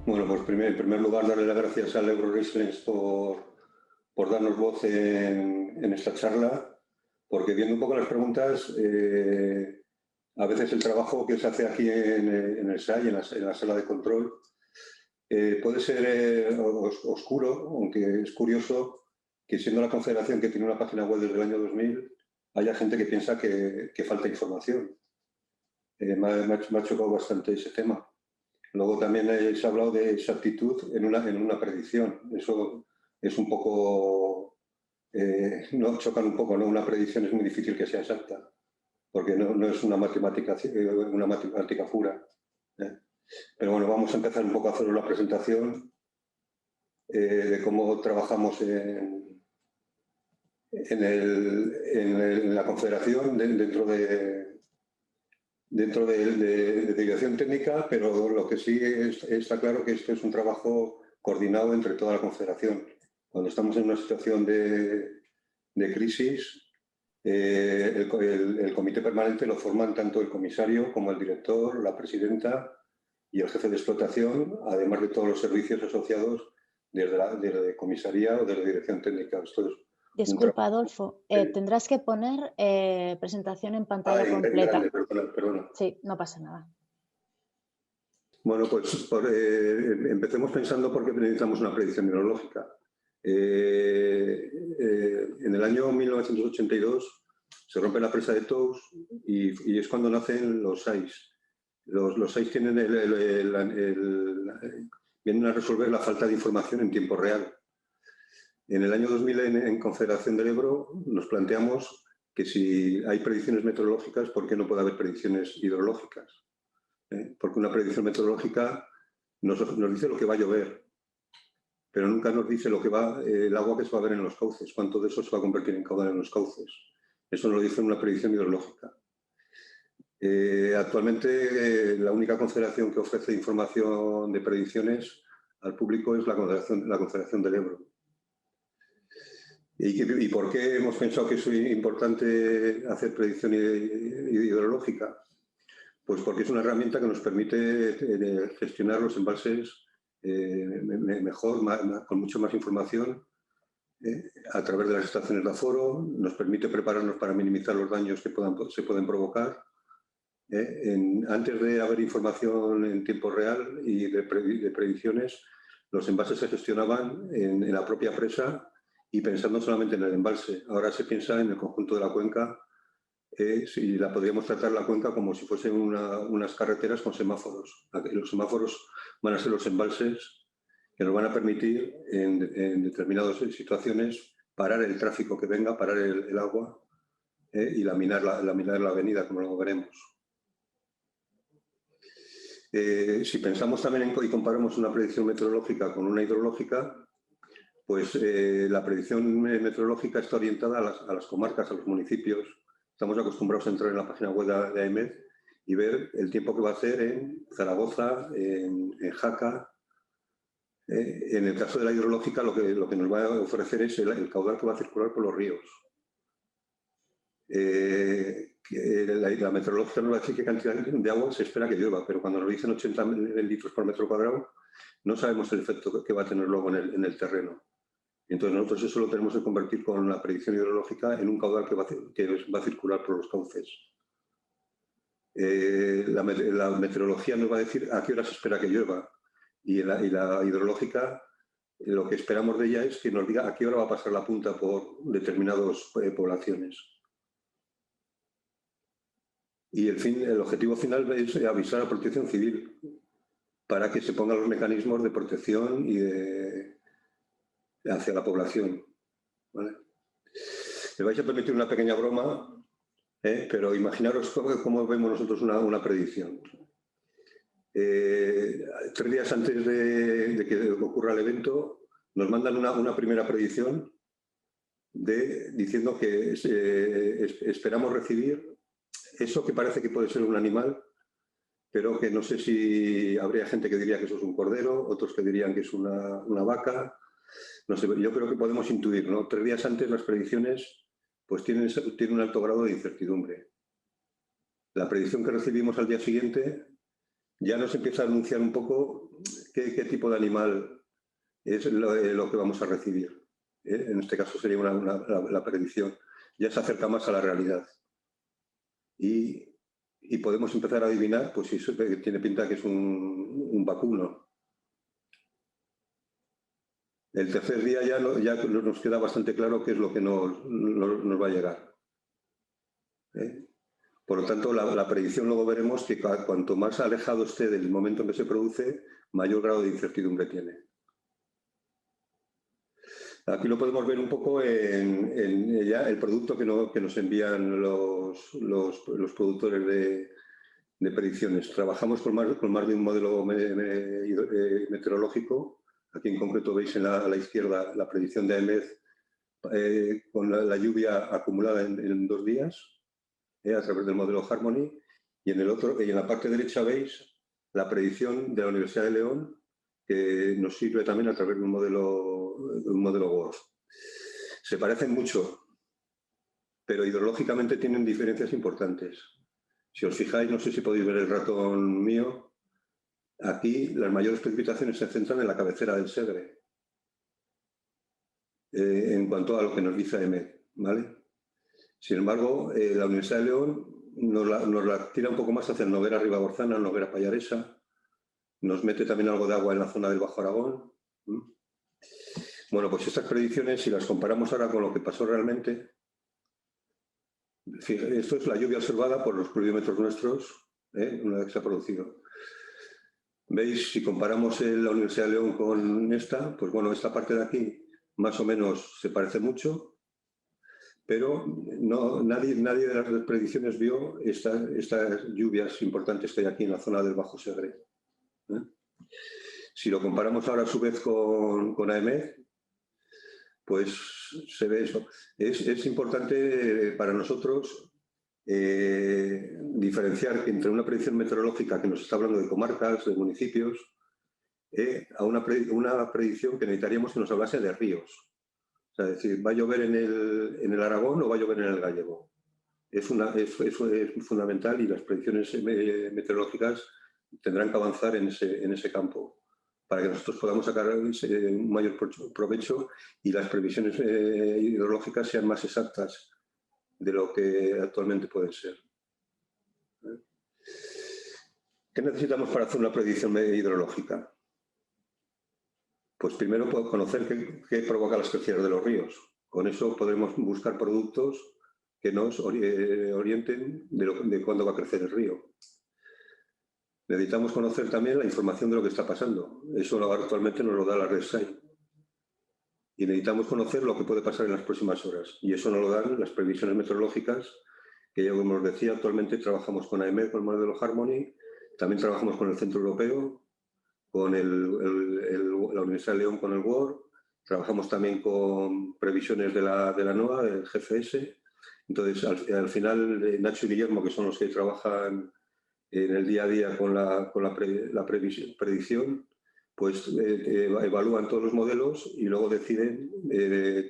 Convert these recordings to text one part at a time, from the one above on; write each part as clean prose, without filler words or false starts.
Bueno, pues en primer lugar, darle las gracias al EuroResilience por darnos voz en esta charla, porque viendo un poco las preguntas, a veces el trabajo que se hace aquí en el SAI, en la sala de control, puede ser oscuro, aunque es curioso que siendo la Confederación que tiene una página web desde el año 2000, haya gente que piensa que falta información. Me ha chocado bastante ese tema. Luego también se ha hablado de exactitud en una predicción. Eso es un poco... nos chocan un poco, ¿no? Una predicción es muy difícil que sea exacta, porque no es una matemática pura. Pero bueno, vamos a empezar un poco a hacer la presentación de cómo trabajamos en la Confederación dentro de dirección técnica, pero lo que sí está claro que esto es un trabajo coordinado entre toda la Confederación. Cuando estamos en una situación de crisis, el comité permanente lo forman tanto el comisario como el director, la presidenta y el jefe de explotación, además de todos los servicios asociados desde la comisaría o de la dirección técnica. Esto es Disculpa, Adolfo, tendrás que poner presentación en pantalla completa. Perdona. Sí, no pasa nada. Bueno, pues empecemos pensando por qué necesitamos una predicción hidrológica. En el año 1982 se rompe la presa de Tous y es cuando nacen los SAIs. Los SAIs vienen a resolver la falta de información en tiempo real. En el año 2000 en Confederación del Ebro nos planteamos que si hay predicciones meteorológicas, ¿por qué no puede haber predicciones hidrológicas? Porque una predicción meteorológica nos dice lo que va a llover, pero nunca nos dice el agua que se va a ver en los cauces, cuánto de eso se va a convertir en caudal en los cauces. Eso nos lo dice una predicción hidrológica. Actualmente la única confederación que ofrece información de predicciones al público es la Confederación del Ebro. ¿Y por qué hemos pensado que es importante hacer predicción hidrológica? Pues porque es una herramienta que nos permite gestionar los embalses mejor, con mucho más información, a través de las estaciones de aforo, nos permite prepararnos para minimizar los daños que se pueden provocar. Antes de haber información en tiempo real y de predicciones, los embalses se gestionaban en la propia presa y pensando solamente en el embalse. Ahora se piensa en el conjunto de la cuenca. Si la podríamos tratar la cuenca como si fuesen unas carreteras con semáforos. Los semáforos van a ser los embalses que nos van a permitir en determinadas situaciones parar el tráfico que venga, parar el agua y laminar la avenida, como lo veremos. Si pensamos también y comparamos una predicción meteorológica con una hidrológica, pues la predicción meteorológica está orientada a las comarcas, a los municipios. Estamos acostumbrados a entrar en la página web de AEMET y ver el tiempo que va a hacer en Zaragoza, en Jaca. En el caso de la hidrológica, lo que nos va a ofrecer es el caudal que va a circular por los ríos. La meteorología nos va a decir qué cantidad de agua se espera que llueva, pero cuando nos dicen 80 litros por metro cuadrado, no sabemos el efecto que va a tener luego en el terreno. Entonces nosotros eso lo tenemos que convertir con la predicción hidrológica en un caudal que va a circular por los cauces. La meteorología nos va a decir a qué hora se espera que llueva y la hidrológica lo que esperamos de ella es que nos diga a qué hora va a pasar la punta por determinadas poblaciones. Y el objetivo final es avisar a la Protección Civil para que se pongan los mecanismos de protección y hacia la población. ¿Vale? Me vais a permitir una pequeña broma, pero imaginaros cómo vemos nosotros una predicción. 3 días antes de que ocurra el evento, nos mandan una primera predicción diciendo que esperamos recibir eso que parece que puede ser un animal, pero que no sé si habría gente que diría que eso es un cordero, otros que dirían que es una vaca. No sé, yo creo que podemos intuir, ¿no? 3 días antes las predicciones pues tienen un alto grado de incertidumbre. La predicción que recibimos al día siguiente ya nos empieza a anunciar un poco qué tipo de animal es lo que vamos a recibir. En este caso sería la predicción. Ya se acerca más a la realidad. Y podemos empezar a adivinar, pues si tiene pinta que es un vacuno. El tercer día ya nos queda bastante claro qué es lo que nos va a llegar. Por lo tanto, la predicción luego veremos que cuanto más alejado esté del momento en que se produce, mayor grado de incertidumbre tiene. Aquí lo podemos ver un poco en ya el producto que nos envían los productores de predicciones. Trabajamos con más de un modelo meteorológico. Aquí en concreto veis a la izquierda la predicción de AEMET con la lluvia acumulada en 2 días a través del modelo Harmony. Y en la parte derecha veis la predicción de la Universidad de León, que nos sirve también a través de un modelo WRF. Se parecen mucho, pero hidrológicamente tienen diferencias importantes. Si os fijáis, no sé si podéis ver el ratón mío, aquí las mayores precipitaciones se centran en la cabecera del Segre, en cuanto a lo que nos dice AEMET, ¿vale? Sin embargo, la Universidad de León nos la tira un poco más hacia el Noguera Ribagorzana, el Noguera Pallaresa, nos mete también algo de agua en la zona del Bajo Aragón. Bueno, pues estas predicciones, si las comparamos ahora con lo que pasó realmente, esto es la lluvia observada por los pluviómetros nuestros, una vez que se ha producido. ¿Veis? Si comparamos la Universidad de León con esta, pues bueno, esta parte de aquí más o menos se parece mucho, pero nadie de las predicciones vio estas lluvias importantes que hay aquí en la zona del Bajo Segre. Si lo comparamos ahora a su vez con AEMET, pues se ve eso. Es importante para nosotros diferenciar entre una predicción meteorológica que nos está hablando de comarcas, de municipios, a una predicción que necesitaríamos que nos hablase de ríos. O sea, es decir, ¿va a llover en el Aragón o va a llover en el Gallego? Es fundamental y las predicciones meteorológicas tendrán que avanzar en ese campo para que nosotros podamos sacar un mayor provecho y las previsiones hidrológicas sean más exactas de lo que actualmente pueden ser. ¿Qué necesitamos para hacer una predicción hidrológica? Pues primero conocer qué provoca las crecidas de los ríos. Con eso podremos buscar productos que nos orienten de cuándo va a crecer el río. Necesitamos conocer también la información de lo que está pasando. Eso actualmente nos lo da la red SAI. Y necesitamos conocer lo que puede pasar en las próximas horas. Y eso nos lo dan las previsiones meteorológicas, que ya como os decía, actualmente trabajamos con AEMET, con el modelo Harmony, también trabajamos con el Centro Europeo, con la Universidad de León, con el WRF, trabajamos también con previsiones de la NOAA, del GFS. Entonces, al final, Nacho y Guillermo, que son los que trabajan en el día a día con la predicción, pues evalúan todos los modelos y luego deciden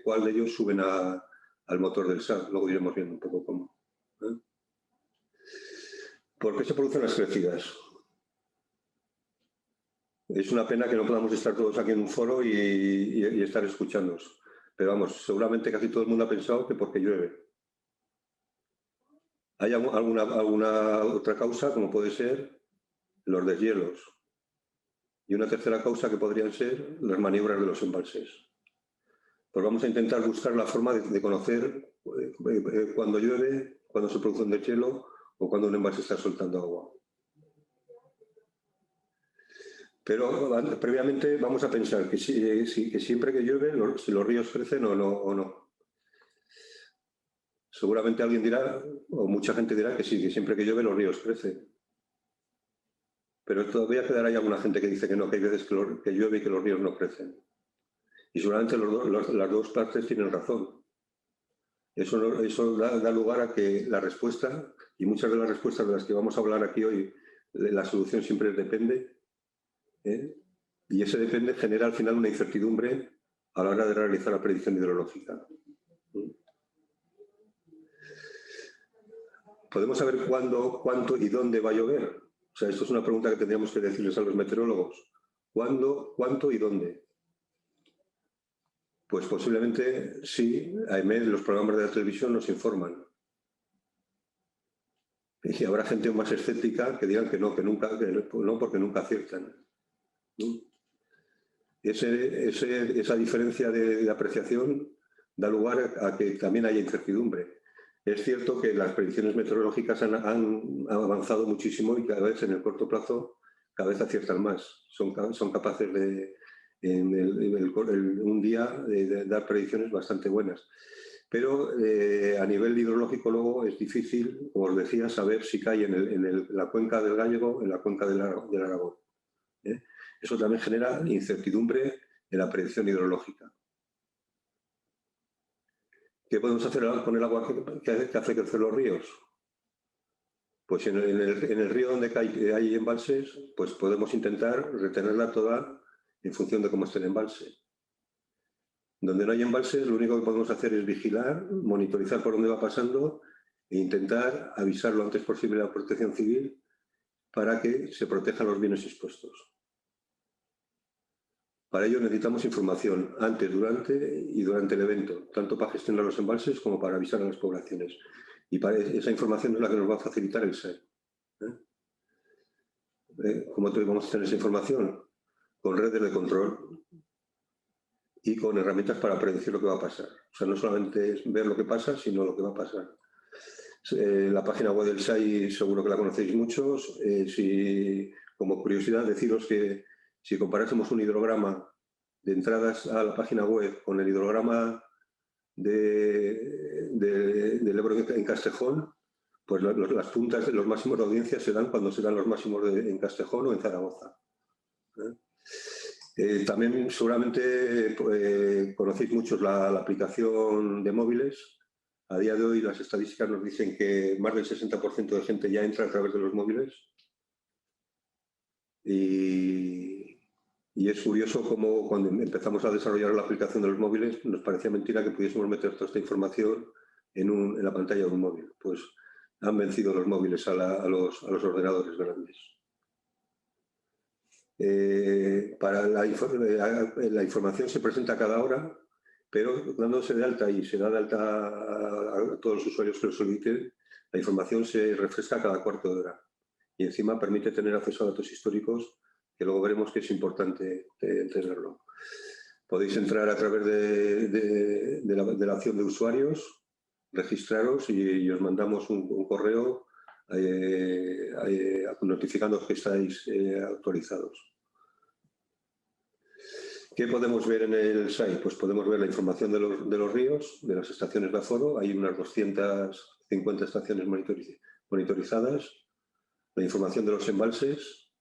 cuál de ellos suben al motor del SAT. Luego iremos viendo un poco cómo. ¿Por qué se producen las crecidas? Es una pena que no podamos estar todos aquí en un foro y estar escuchándonos. Pero vamos, seguramente casi todo el mundo ha pensado que porque llueve. ¿Hay alguna otra causa, como puede ser los deshielos? Y una tercera causa que podrían ser las maniobras de los embalses. Pues vamos a intentar buscar la forma de conocer cuándo llueve, cuándo se produce un deshielo o cuándo un embalse está soltando agua. Pero previamente vamos a pensar que siempre que llueve si los ríos crecen o no. Seguramente alguien dirá, o mucha gente dirá que sí, que siempre que llueve los ríos crecen. Pero todavía quedará ahí alguna gente que dice que no, que hay veces que llueve y que los ríos no crecen. Y seguramente las dos partes tienen razón. Eso da lugar a que la respuesta, y muchas de las respuestas de las que vamos a hablar aquí hoy, la solución siempre depende. Y ese depende genera al final una incertidumbre a la hora de realizar la predicción hidrológica. ¿Podemos saber cuándo, cuánto y dónde va a llover? sea, esto es una pregunta que tendríamos que decirles a los meteorólogos. ¿Cuándo, cuánto y dónde? Pues posiblemente sí, AEMET, los programas de la televisión nos informan. Y habrá gente más escéptica que digan que no, porque nunca aciertan, ¿no? Esa diferencia de apreciación da lugar a que también haya incertidumbre. Es cierto que las predicciones meteorológicas han avanzado muchísimo y cada vez en el corto plazo cada vez aciertan más. Son capaces de, un día, de dar predicciones bastante buenas. Pero a nivel hidrológico luego es difícil, como os decía, saber si cae en la cuenca del Gállego o en la cuenca del Aragón. Eso también genera incertidumbre en la predicción hidrológica. ¿Qué podemos hacer con el agua que hace crecer los ríos? Pues en el río donde hay embalses, pues podemos intentar retenerla toda en función de cómo esté el embalse. Donde no hay embalses, lo único que podemos hacer es vigilar, monitorizar por dónde va pasando e intentar avisar lo antes posible a la Protección Civil para que se protejan los bienes expuestos. Para ello necesitamos información antes, durante y durante el evento, tanto para gestionar los embalses como para avisar a las poblaciones. Y esa información es la que nos va a facilitar el SAI. ¿Cómo vamos a tener esa información? Con redes de control y con herramientas para predecir lo que va a pasar. O sea, no solamente es ver lo que pasa, sino lo que va a pasar. La página web del SAI seguro que la conocéis muchos. Como curiosidad, deciros que si comparásemos un hidrograma de entradas a la página web con el hidrograma del Ebro en Castejón, pues las puntas de los máximos de audiencia se dan cuando se dan los máximos en Castejón o en Zaragoza. También seguramente conocéis muchos la aplicación de móviles. A día de hoy las estadísticas nos dicen que más del 60% de gente ya entra a través de los móviles. Y es curioso cómo cuando empezamos a desarrollar la aplicación de los móviles nos parecía mentira que pudiésemos meter toda esta información en la pantalla de un móvil. Pues han vencido los móviles a los ordenadores grandes. La información se presenta cada hora, pero dándose de alta y se da de alta a todos los usuarios que lo soliciten, la información se refresca cada cuarto de hora. Y encima permite tener acceso a datos históricos que luego veremos que es importante tenerlo. Podéis entrar a través de la opción de usuarios, registraros y os mandamos un correo notificándoos que estáis autorizados. ¿Qué podemos ver en el site? Pues podemos ver la información de los ríos, de las estaciones de aforo. Hay unas 250 estaciones monitorizadas. La información de los embalses,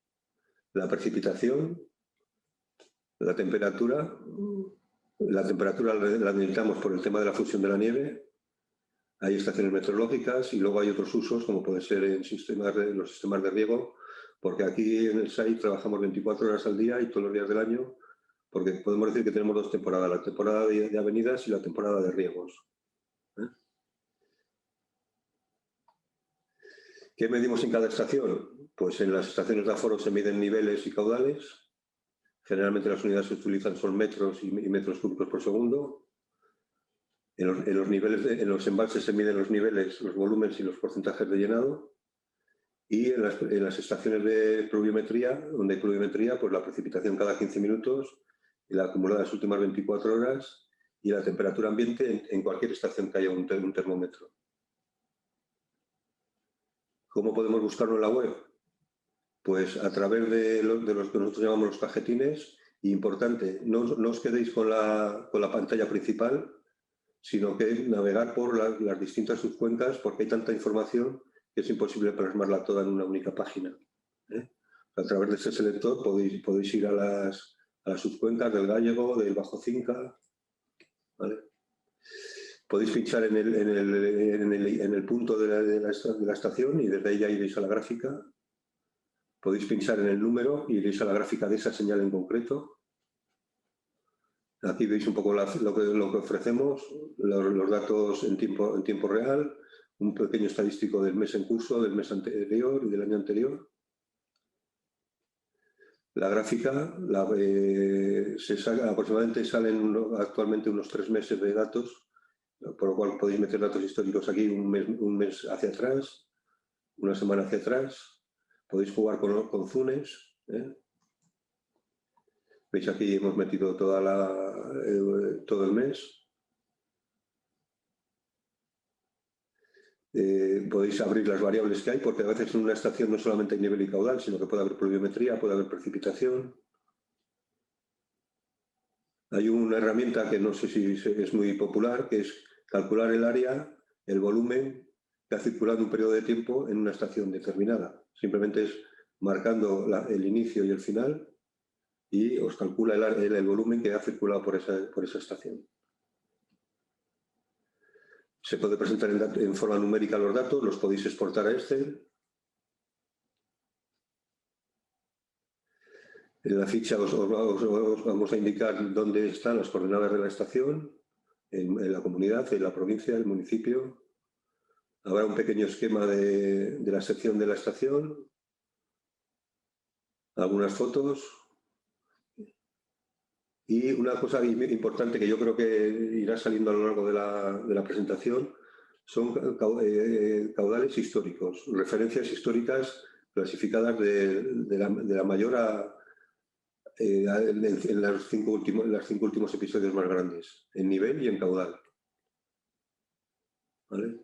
la precipitación, la temperatura. La temperatura la necesitamos por el tema de la fusión de la nieve. Hay estaciones meteorológicas y luego hay otros usos, como puede ser en los sistemas de riego, porque aquí en el site trabajamos 24 horas al día y todos los días del año, porque podemos decir que tenemos dos temporadas, la temporada de avenidas y la temporada de riegos. ¿Qué medimos en cada estación? Pues en las estaciones de aforo se miden niveles y caudales. Generalmente las unidades que se utilizan son metros y metros cúbicos por segundo. En los embalses se miden los niveles, los volúmenes y los porcentajes de llenado. Y en las estaciones de pluviometría, donde hay pluviometría, pues la precipitación cada 15 minutos, y la acumulada de las últimas 24 horas y la temperatura ambiente en cualquier estación que haya un termómetro. ¿Cómo podemos buscarlo en la web? Pues a través de lo que nosotros llamamos los cajetines. Y importante, no os quedéis con la pantalla principal, sino que navegar por las distintas subcuencas, porque hay tanta información que es imposible plasmarla toda en una única página. A través de ese selector podéis ir a las subcuencas del Gállego, del Bajo Cinca. ¿Vale? Podéis pinchar en el punto de la estación y desde ahí ya iréis a la gráfica. Podéis pinchar en el número y iréis a la gráfica de esa señal en concreto. Aquí veis un poco lo que ofrecemos, los datos en tiempo real, un pequeño estadístico del mes en curso, del mes anterior y del año anterior. La gráfica, aproximadamente salen actualmente unos 3 meses de datos, por lo cual podéis meter datos históricos aquí un mes hacia atrás, una semana hacia atrás. Podéis jugar con zunes. Veis aquí hemos metido todo el mes. Podéis abrir las variables que hay, porque a veces en una estación no solamente hay nivel y caudal, sino que puede haber pluviometría, puede haber precipitación. Hay una herramienta que no sé si es muy popular, que es calcular el área, el volumen que ha circulado un periodo de tiempo en una estación determinada. Simplemente es marcando el inicio y el final y os calcula el volumen que ha circulado por esa estación. Se puede presentar en forma numérica los datos, los podéis exportar a Excel. En la ficha os vamos a indicar dónde están las coordenadas de la estación, en la comunidad, en la provincia, el municipio. Habrá un pequeño esquema de la sección de la estación, algunas fotos. Y una cosa importante que yo creo que irá saliendo a lo largo de la presentación son caudales históricos, referencias históricas clasificadas de la mayor en los 5 últimos episodios más grandes, en nivel y en caudal. ¿Vale?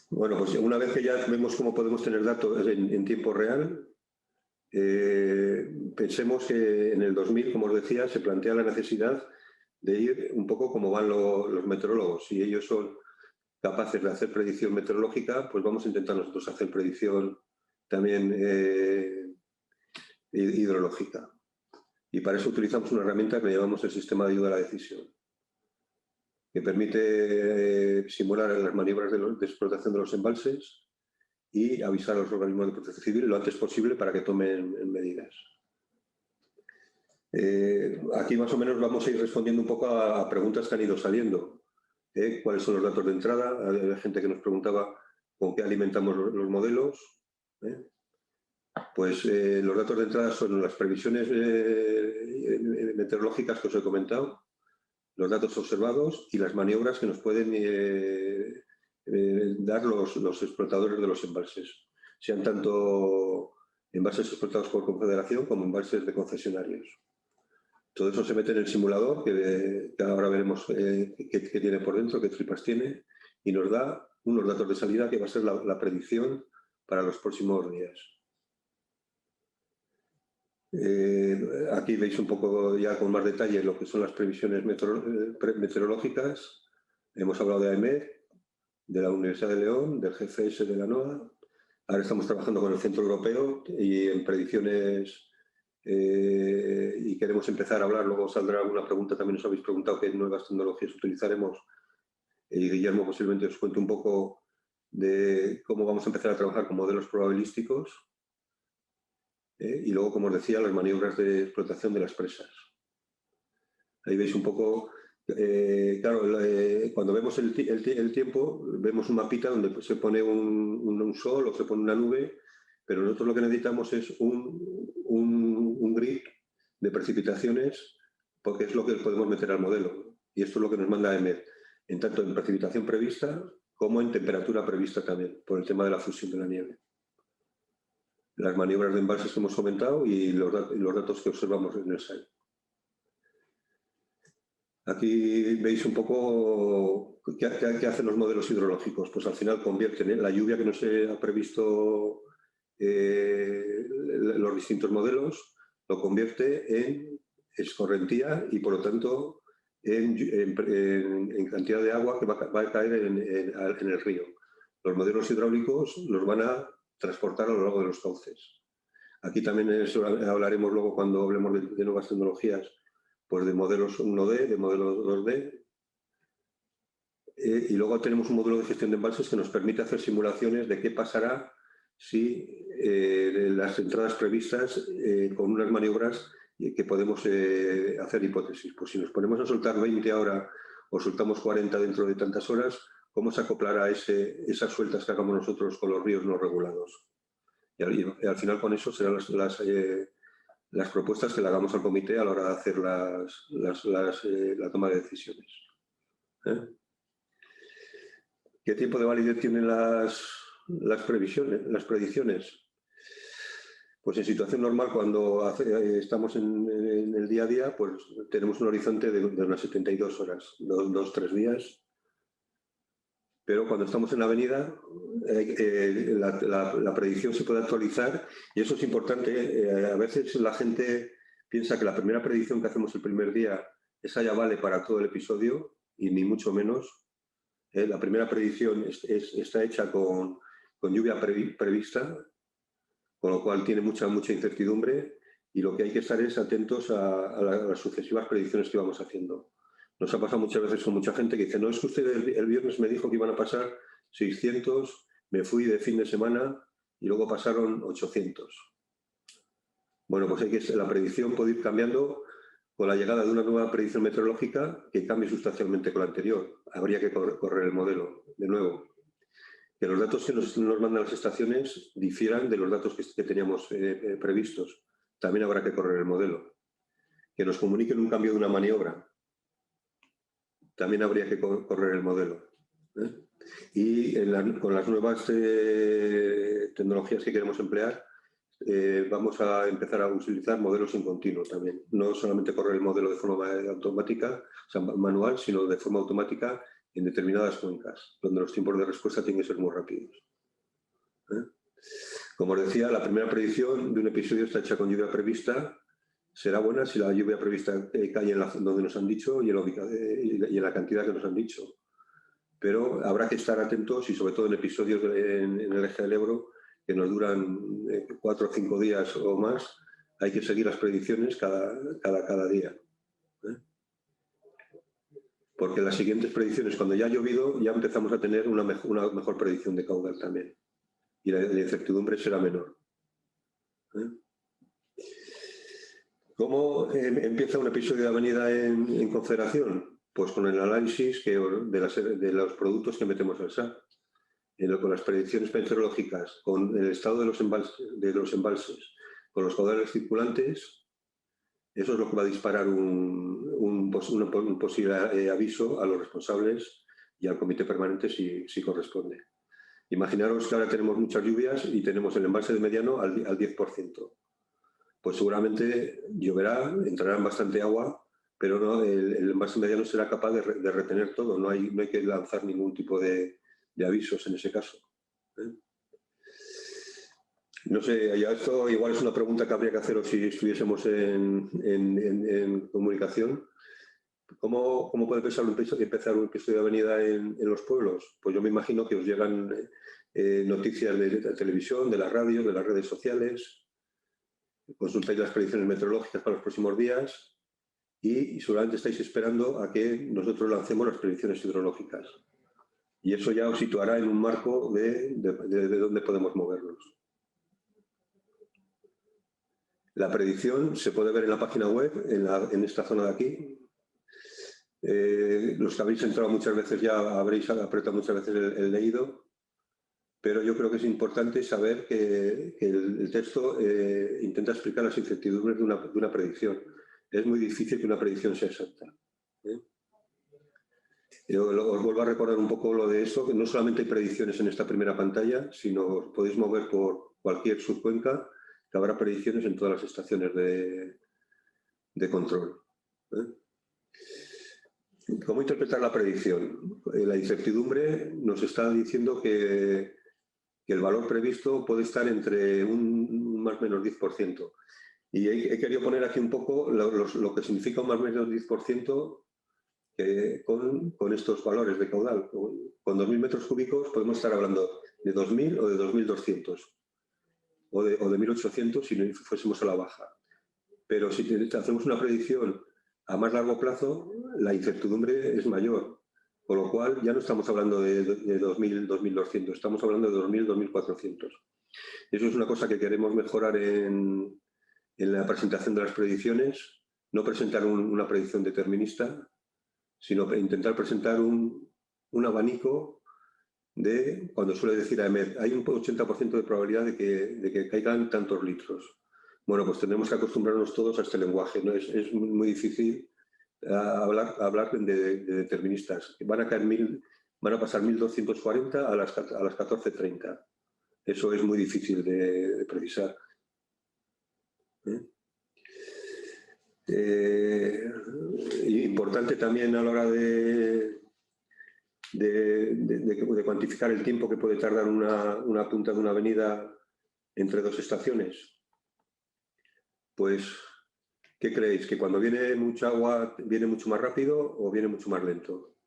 Bueno, pues una vez que ya vemos cómo podemos tener datos en tiempo real, pensemos que en el 2000, como os decía, se plantea la necesidad de ir un poco como van los meteorólogos. Si ellos son capaces de hacer predicción meteorológica, pues vamos a intentar nosotros hacer predicción también hidrológica. Y para eso utilizamos una herramienta que llamamos el sistema de ayuda a la decisión, que permite simular las maniobras de explotación de los embalses y avisar a los organismos de protección civil lo antes posible para que tomen medidas. Aquí más o menos vamos a ir respondiendo un poco a preguntas que han ido saliendo. ¿Cuáles son los datos de entrada? Hay gente que nos preguntaba con qué alimentamos los modelos. Pues los datos de entrada son las previsiones meteorológicas que os he comentado, los datos observados y las maniobras que nos pueden dar los explotadores de los embalses, sean tanto embalses explotados por Confederación como embalses de concesionarios. Todo eso se mete en el simulador, que ahora veremos qué tiene por dentro, qué tripas tiene, y nos da unos datos de salida que va a ser la predicción para los próximos días. Aquí veis un poco ya con más detalle lo que son las previsiones meteorológicas. Hemos hablado de AEMET, de la Universidad de León, del GCS de la NOAA. Ahora estamos trabajando con el Centro Europeo y en predicciones y queremos empezar a hablar. Luego saldrá alguna pregunta, también os habéis preguntado qué nuevas tecnologías utilizaremos. Y Guillermo posiblemente os cuente un poco de cómo vamos a empezar a trabajar con modelos probabilísticos. Y luego, como os decía, las maniobras de explotación de las presas. Ahí veis un poco, claro, cuando vemos el tiempo, vemos un mapita donde se pone un sol o se pone una nube, pero nosotros lo que necesitamos es un grid de precipitaciones, porque es lo que podemos meter al modelo. Y esto es lo que nos manda EMET, en tanto en precipitación prevista como en temperatura prevista también, por el tema de la fusión de la nieve. Las maniobras de embalses que hemos comentado y los datos que observamos en el site. Aquí veis un poco qué hacen los modelos hidrológicos. Pues al final convierten la lluvia que nos ha previsto los distintos modelos, lo convierte en escorrentía y por lo tanto en cantidad de agua que va a caer en el río. Los modelos hidráulicos los van a transportar a lo largo de los cauces. Aquí también hablaremos luego cuando hablemos de nuevas tecnologías, pues de modelos 1D, de modelos 2D. Y luego tenemos un módulo de gestión de embalses que nos permite hacer simulaciones de qué pasará si las entradas previstas con unas maniobras que podemos hacer hipótesis. Pues si nos ponemos a soltar 20 ahora o soltamos 40 dentro de tantas horas, ¿cómo se acoplará esas sueltas que hagamos nosotros con los ríos no regulados? Y al final con eso serán las propuestas que le hagamos al comité a la hora de hacer la toma de decisiones. ¿Qué tiempo de validez tienen las predicciones? Pues en situación normal, cuando estamos en el día a día, pues tenemos un horizonte de unas 72 horas, 2-3 días. Pero cuando estamos en la avenida, la predicción se puede actualizar y eso es importante. A veces la gente piensa que la primera predicción que hacemos el primer día, esa ya vale para todo el episodio y ni mucho menos. La primera predicción está hecha con lluvia prevista, con lo cual tiene mucha incertidumbre y lo que hay que estar es atentos a las sucesivas predicciones que vamos haciendo. Nos ha pasado muchas veces con mucha gente que dice, no, es que usted el viernes me dijo que iban a pasar 600, me fui de fin de semana y luego pasaron 800. Bueno, pues la predicción puede ir cambiando con la llegada de una nueva predicción meteorológica que cambie sustancialmente con la anterior. Habría que correr el modelo de nuevo. Que los datos que nos mandan las estaciones difieran de los datos que teníamos previstos. También habrá que correr el modelo. Que nos comuniquen un cambio de una maniobra. También habría que correr el modelo. Y con las nuevas tecnologías que queremos emplear, vamos a empezar a utilizar modelos en continuo también. No solamente correr el modelo de forma automática, o sea, manual, sino de forma automática en determinadas cuencas, donde los tiempos de respuesta tienen que ser muy rápidos. Como os decía, la primera predicción de un episodio está hecha con lluvia prevista. Será buena si la lluvia prevista cae en donde nos han dicho y en la cantidad que nos han dicho. Pero habrá que estar atentos y sobre todo en episodios en el eje del Ebro que nos duran 4 o 5 días o más, hay que seguir las predicciones cada día. Porque las siguientes predicciones, cuando ya ha llovido, ya empezamos a tener una mejor predicción de caudal también. Y la incertidumbre será menor. ¿Cómo empieza un episodio de Avenida en Confederación? Pues con el análisis de los productos que metemos al SAP, con las predicciones meteorológicas, con el estado de los embalses, con los caudales circulantes. Eso es lo que va a disparar un posible aviso a los responsables y al comité permanente si corresponde. Imaginaros que ahora tenemos muchas lluvias y tenemos el embalse de Mediano al 10%. Pues seguramente lloverá, entrará bastante agua, pero no, el embalse mediano será capaz de retener todo. No hay que lanzar ningún tipo de avisos en ese caso. No sé, ya esto igual es una pregunta que habría que haceros si estuviésemos en comunicación. ¿Cómo puede empezar un episodio de Avenida en los pueblos? Pues yo me imagino que os llegan noticias de televisión, de la radio, de las redes sociales. Consultáis las predicciones meteorológicas para los próximos días y seguramente estáis esperando a que nosotros lancemos las predicciones hidrológicas. Y eso ya os situará en un marco de dónde podemos movernos. La predicción se puede ver en la página web, en esta zona de aquí. Los que habéis entrado muchas veces ya habréis apretado muchas veces el leído. Pero yo creo que es importante saber que el texto intenta explicar las incertidumbres de una predicción. Es muy difícil que una predicción sea exacta. Yo os vuelvo a recordar un poco lo de eso, que no solamente hay predicciones en esta primera pantalla, sino os podéis mover por cualquier subcuenca, que habrá predicciones en todas las estaciones de control. ¿Cómo interpretar la predicción? La incertidumbre nos está diciendo que el valor previsto puede estar entre un más o menos 10%. Y he querido poner aquí un poco lo que significa un más o menos 10% con estos valores de caudal. Con 2.000 metros cúbicos podemos estar hablando de 2.000 o de 2.200 o de 1.800 si fuésemos a la baja. Pero si hacemos una predicción a más largo plazo, la incertidumbre es mayor. Con lo cual, ya no estamos hablando de 2.000, 2.200, estamos hablando de 2.000, 2.400. Eso es una cosa que queremos mejorar en la presentación de las predicciones, no presentar una predicción determinista, sino intentar presentar un abanico de, cuando suele decir AEMET, hay un 80% de probabilidad de que caigan tantos litros. Bueno, pues tenemos que acostumbrarnos todos a este lenguaje, ¿no? Es muy difícil hablar de deterministas. Van a pasar 1240 a las 14:30. Eso es muy difícil de precisar. Importante también a la hora de cuantificar el tiempo que puede tardar una punta de una avenida entre dos estaciones. Pues, ¿qué creéis? ¿Que cuando viene mucha agua viene mucho más rápido o viene mucho más lento?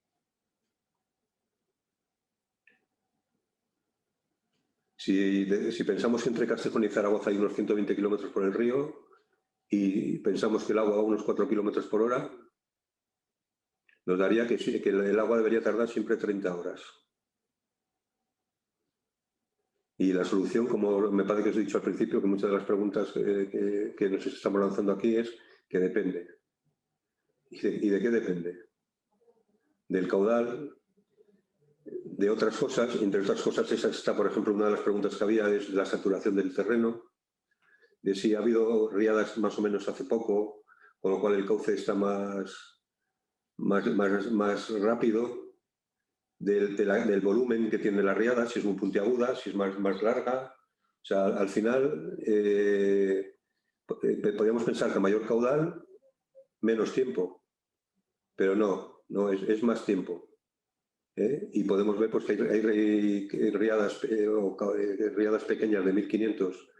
Si pensamos que entre Castejón y Zaragoza hay unos 120 kilómetros por el río y pensamos que el agua va a unos 4 kilómetros por hora, nos daría que el agua debería tardar siempre 30 horas. Y la solución, como me parece que os he dicho al principio, que muchas de las preguntas que nos estamos lanzando aquí es que depende. ¿Y de qué depende? Del caudal, de otras cosas. Entre otras cosas, esa está, por ejemplo, una de las preguntas que había es la saturación del terreno, de si ha habido riadas más o menos hace poco, con lo cual el cauce está más rápido, del volumen que tiene la riada, si es muy puntiaguda, si es más larga. O sea, al final podríamos pensar que a mayor caudal, menos tiempo, pero no es más tiempo. Y podemos ver pues, que hay riadas pequeñas de 1500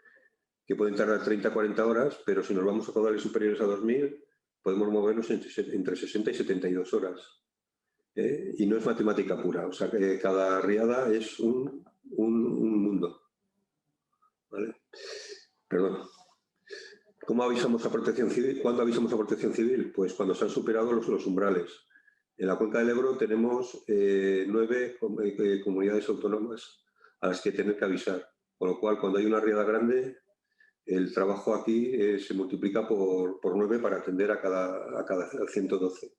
que pueden tardar 30-40 horas, pero si nos vamos a caudales superiores a 2000, podemos movernos entre 60 y 72 horas. Y no es matemática pura, o sea que cada riada es un mundo. ¿Vale? Perdón. ¿Cómo avisamos a Protección Civil? ¿Cuándo avisamos a Protección Civil? Pues cuando se han superado los umbrales. En la cuenca del Ebro tenemos 9 comunidades autónomas a las que tener que avisar, con lo cual cuando hay una riada grande, el trabajo aquí se multiplica por 9 para atender a cada 112.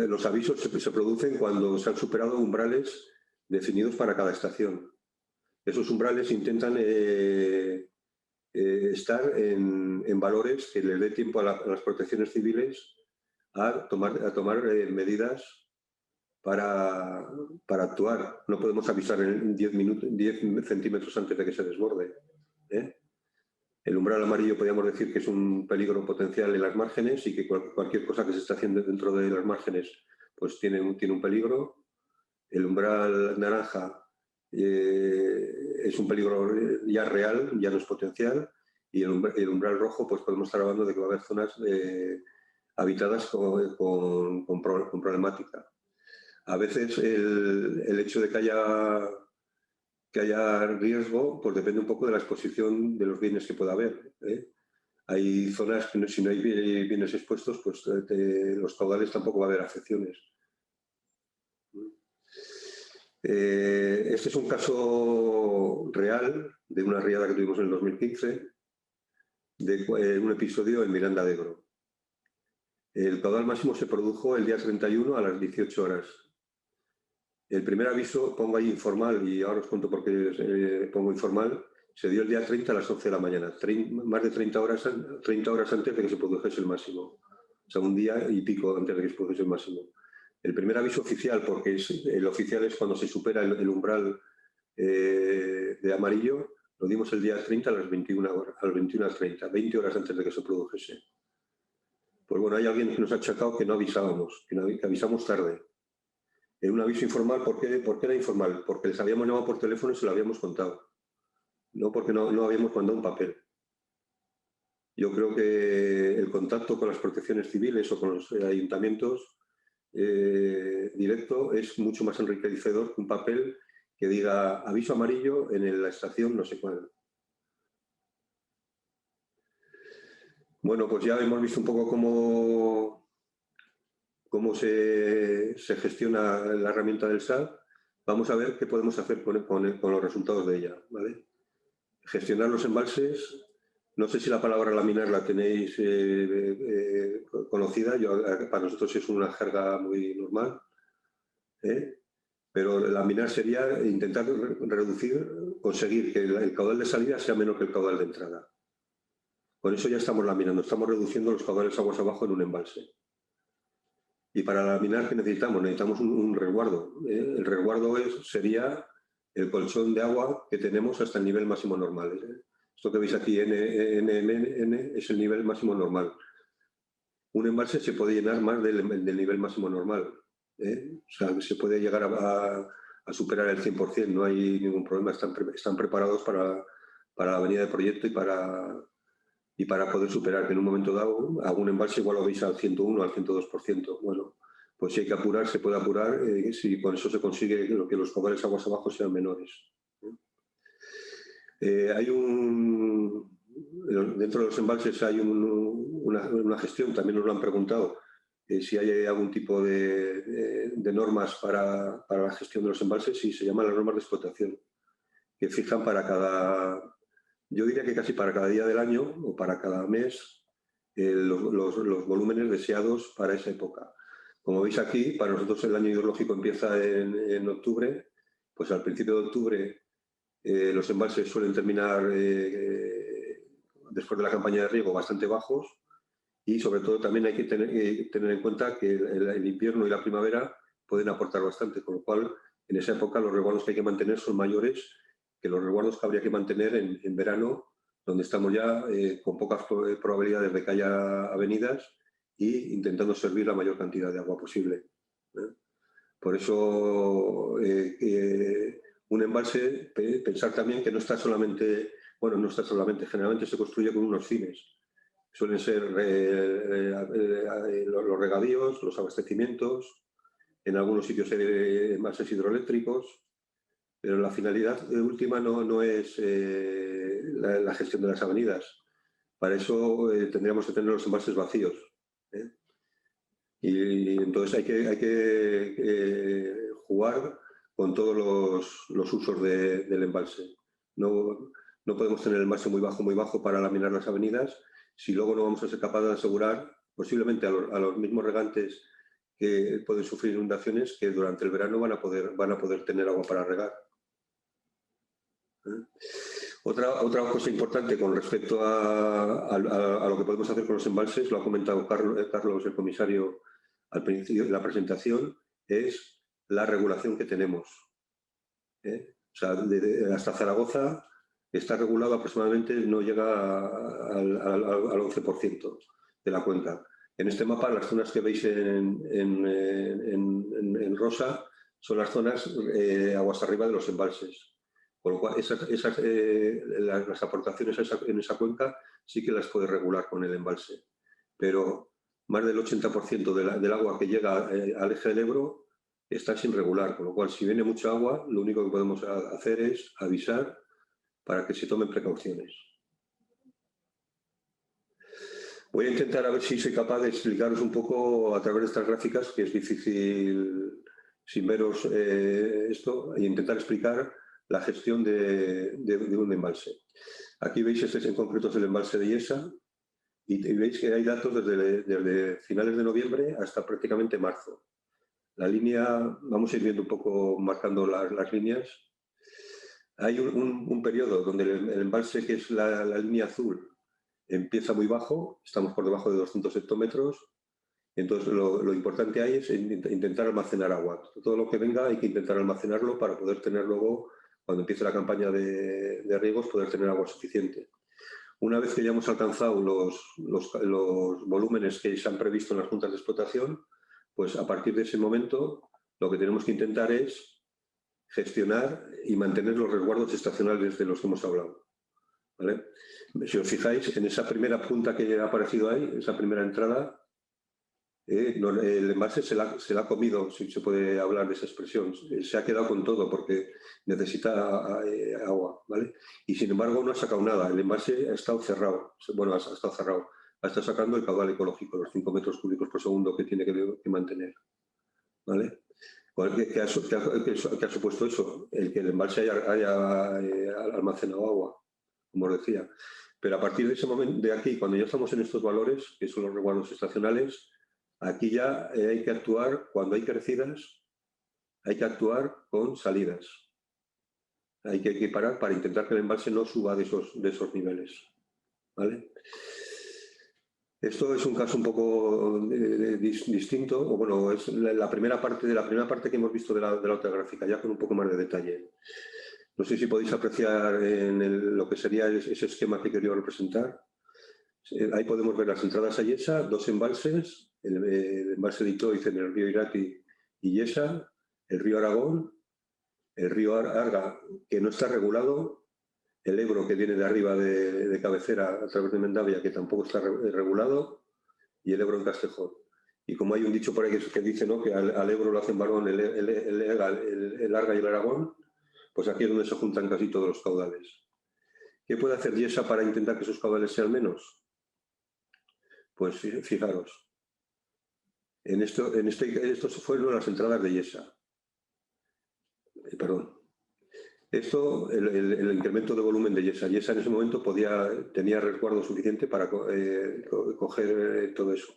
Los avisos se producen cuando se han superado umbrales definidos para cada estación. Esos umbrales intentan estar en valores que les dé tiempo a las protecciones civiles a tomar medidas para actuar. No podemos avisar en 10 centímetros antes de que se desborde. El umbral amarillo podríamos decir que es un peligro potencial en las márgenes y que cualquier cosa que se está haciendo dentro de las márgenes pues tiene un peligro. El umbral naranja es un peligro ya real, ya no es potencial. Y el umbral rojo pues podemos estar hablando de que va a haber zonas habitadas con problemática. A veces el hecho de que haya riesgo, pues depende un poco de la exposición de los bienes que pueda haber. Hay zonas que si no hay bienes expuestos, pues los caudales tampoco va a haber afecciones. Este es un caso real de una riada que tuvimos en el 2015, de un episodio en Miranda de Ebro. El caudal máximo se produjo el día 31 a las 18 horas. El primer aviso, pongo ahí informal, y ahora os cuento por qué pongo informal, se dio el día 30 a las 11 de la mañana, más de 30 horas antes de que se produjese el máximo. O sea, un día y pico antes de que se produjese el máximo. El primer aviso oficial, porque el oficial es cuando se supera el umbral de amarillo, lo dimos el día 30 a las 21 horas, a las 21:30, 20 horas antes de que se produjese. Pues bueno, hay alguien que nos ha achacado que no avisábamos, que avisamos tarde. En un aviso informal, ¿por qué era informal? Porque les habíamos llamado por teléfono y se lo habíamos contado. No porque no habíamos mandado un papel. Yo creo que el contacto con las protecciones civiles o con los ayuntamientos directo es mucho más enriquecedor que un papel que diga aviso amarillo en la estación no sé cuál. Bueno, pues ya hemos visto un poco cómo se gestiona la herramienta del SAT. Vamos a ver qué podemos hacer con los resultados de ella. ¿Vale? Gestionar los embalses. No sé si la palabra laminar la tenéis conocida. Para nosotros es una jerga muy normal. Pero laminar sería intentar conseguir que el caudal de salida sea menor que el caudal de entrada. Con eso ya estamos laminando, estamos reduciendo los caudales aguas abajo en un embalse. Y para laminar, ¿qué necesitamos? Necesitamos un resguardo. El resguardo sería el colchón de agua que tenemos hasta el nivel máximo normal. Esto que veis aquí, N es el nivel máximo normal. Un embalse se puede llenar más del nivel máximo normal. O sea, se puede llegar a superar el 100%, no hay ningún problema. Están preparados para la venida del proyecto y para poder superar, que en un momento dado algún embalse igual lo veis al 101, al 102%. Bueno, pues si hay que apurar, se puede apurar si con eso se consigue que los caudales aguas abajo sean menores. Dentro de los embalses hay una gestión, también nos lo han preguntado, si hay algún tipo de normas para la gestión de los embalses, y se llaman las normas de explotación, que fijan yo diría que casi para cada día del año o para cada mes, los volúmenes deseados para esa época. Como veis aquí, para nosotros el año hidrológico empieza en octubre, pues al principio de octubre los embalses suelen terminar después de la campaña de riego bastante bajos, y sobre todo también hay que tener en cuenta que el invierno y la primavera pueden aportar bastante, con lo cual en esa época los resguardos que hay que mantener son mayores que los resguardos que habría que mantener en verano, donde estamos ya con pocas probabilidades de que haya avenidas y intentando servir la mayor cantidad de agua posible. Por eso un embalse, pensar también que no está solamente, generalmente se construye con unos fines. Suelen ser los regadíos, los abastecimientos, en algunos sitios hay embalses hidroeléctricos, pero la finalidad última no es la gestión de las avenidas. Para eso tendríamos que tener los embalses vacíos. Y entonces hay que jugar con todos los usos del embalse. No podemos tener el embalse muy bajo para laminar las avenidas si luego no vamos a ser capaces de asegurar, posiblemente a los mismos regantes que pueden sufrir inundaciones, que durante el verano van a poder tener agua para regar. Otra cosa importante con respecto a lo que podemos hacer con los embalses, lo ha comentado Carlos, el comisario, al principio de la presentación, es la regulación que tenemos. O sea, hasta Zaragoza está regulado aproximadamente, no llega al 11% de la cuenca. En este mapa, las zonas que veis en rosa son las zonas aguas arriba de los embalses. Con lo cual, las aportaciones en esa cuenca sí que las puede regular con el embalse. Pero más del 80% del agua que llega al eje del Ebro está sin regular. Con lo cual, si viene mucha agua, lo único que podemos hacer es avisar para que se tomen precauciones. Voy a intentar a ver si soy capaz de explicaros un poco a través de estas gráficas, que es difícil sin veros esto, e intentar explicar la gestión de un embalse. Aquí veis, este en concreto es el embalse de Iesa, y veis que hay datos desde finales de noviembre hasta prácticamente marzo. La línea, vamos a ir viendo un poco, marcando las líneas. Hay un periodo donde el embalse, que es la línea azul, empieza muy bajo, estamos por debajo de 200 hectómetros. Entonces, lo importante ahí es intentar almacenar agua. Todo lo que venga hay que intentar almacenarlo para poder tener luego, cuando empiece la campaña de riegos, poder tener agua suficiente. Una vez que ya hemos alcanzado los volúmenes que se han previsto en las juntas de explotación, pues a partir de ese momento lo que tenemos que intentar es gestionar y mantener los resguardos estacionales de los que hemos hablado. ¿Vale? Si os fijáis, en esa primera punta que ha aparecido ahí, esa primera entrada, el embalse se la ha comido, si se puede hablar de esa expresión. Se ha quedado con todo porque necesita agua, ¿vale? Y sin embargo no ha sacado nada. El embalse ha estado cerrado. Bueno, ha estado cerrado. Ha estado sacando el caudal ecológico, los 5 metros cúbicos por segundo que tiene que mantener, ¿vale? ¿Qué ha supuesto eso? El que el embalse haya almacenado agua, como os decía. Pero a partir de ese momento, de aquí, cuando ya estamos en estos valores, que son los resguardos estacionales, aquí ya hay que actuar cuando hay crecidas hay que actuar con salidas. Hay que equiparar para intentar que el embalse no suba de esos niveles. ¿Vale? Esto es un caso un poco distinto, o bueno, es la primera parte que hemos visto de la otra gráfica, ya con un poco más de detalle. No sé si podéis apreciar en lo que sería ese esquema que quería representar. Ahí podemos ver las entradas a Yesa, dos embalses, el embalse de Itoiz en el río Irati y Yesa, el río Aragón, el río Arga, que no está regulado, el Ebro, que viene de arriba de cabecera a través de Mendavia, que tampoco está regulado, y el Ebro en Castejón. Y como hay un dicho por ahí que dice, ¿no?, que al Ebro lo hacen varón el Arga y el Aragón, pues aquí es donde se juntan casi todos los caudales. ¿Qué puede hacer Yesa para intentar que sus caudales sean menos? Pues fijaros, estos fueron las entradas de Yesa. Perdón. Esto, el incremento de volumen de Yesa. Yesa en ese momento tenía resguardo suficiente para coger todo eso.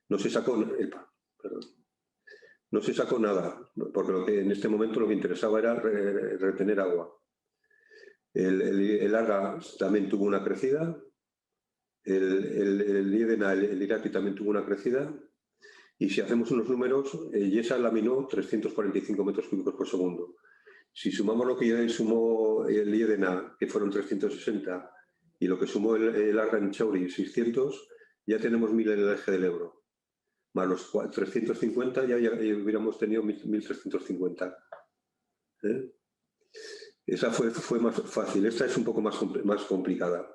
No se sacó nada, porque en este momento lo que interesaba era retener agua. El Arga también tuvo una crecida, el Liedena, el Irati también tuvo una crecida, y si hacemos unos números, Yesa laminó 345 metros cúbicos por segundo. Si sumamos lo que ya sumó el Liedena, que fueron 360, y lo que sumó el Arga en Chauri, 600, ya tenemos 1000 en el eje del Ebro. Más los 350 ya hubiéramos tenido 1350. ¿Eh? Esa fue más fácil. Esta es un poco más complicada.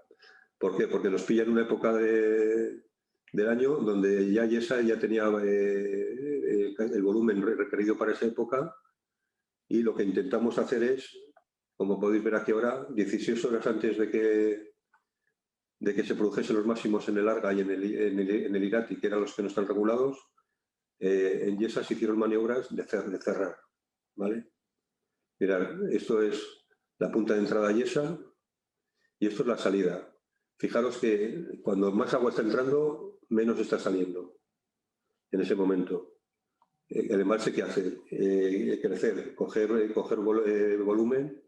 ¿Por qué? Porque nos pilla en una época del año donde ya Yesa ya tenía el volumen requerido para esa época, y lo que intentamos hacer es, como podéis ver aquí ahora, 16 horas antes de que se produjesen los máximos en el Arga y en el Irati, que eran los que no están regulados, en Yesa se hicieron maniobras de cerrar. ¿Vale? Mirad, esto es la punta de entrada a Yesa y esto es la salida. Fijaros que cuando más agua está entrando, menos está saliendo en ese momento. El embalse, ¿qué hace? Crecer, coger volumen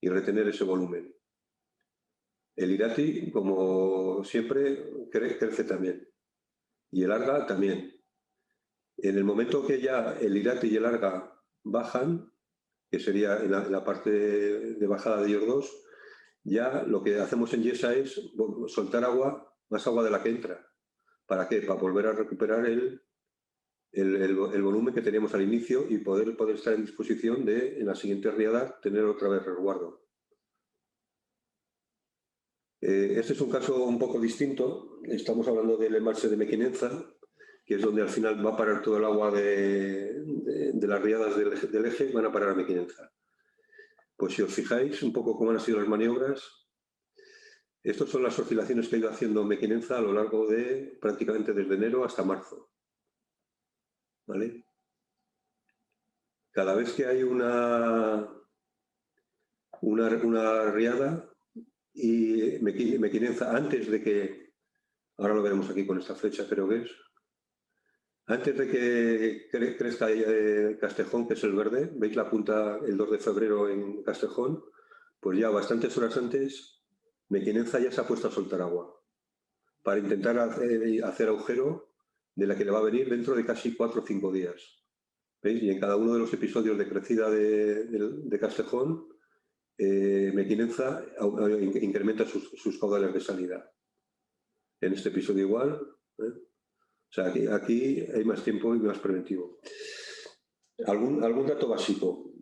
y retener ese volumen. El Irati, como siempre, crece también. Y el Arga también. En el momento que ya el Irati y el Arga bajan, que sería en la parte de bajada de ellos dos, ya lo que hacemos en Yesa es soltar agua, más agua de la que entra. ¿Para qué? Para volver a recuperar el volumen que teníamos al inicio y poder estar en disposición de, en la siguiente riada, tener otra vez resguardo. Este es un caso un poco distinto. Estamos hablando del embalse de Mequinenza, que es donde al final va a parar todo el agua de las riadas del eje, van a parar a Mequinenza. Pues si os fijáis un poco cómo han sido las maniobras, estas son las oscilaciones que ha ido haciendo Mequinenza a lo largo de prácticamente desde enero hasta marzo. ¿Vale? Cada vez que hay una riada y Mequinenza, antes de que, ahora lo veremos aquí con esta flecha, creo que es, antes de que crezca Castejón, que es el verde, veis la punta el 2 de febrero en Castejón, pues ya bastantes horas antes, Mequinenza ya se ha puesto a soltar agua para intentar hacer agujero de la que le va a venir dentro de casi 4 o 5 días. ¿Veis? Y en cada uno de los episodios de crecida de Castejón, Mequinenza incrementa sus caudales de salida. En este episodio igual. O sea, aquí hay más tiempo y más preventivo. ¿Algún dato básico?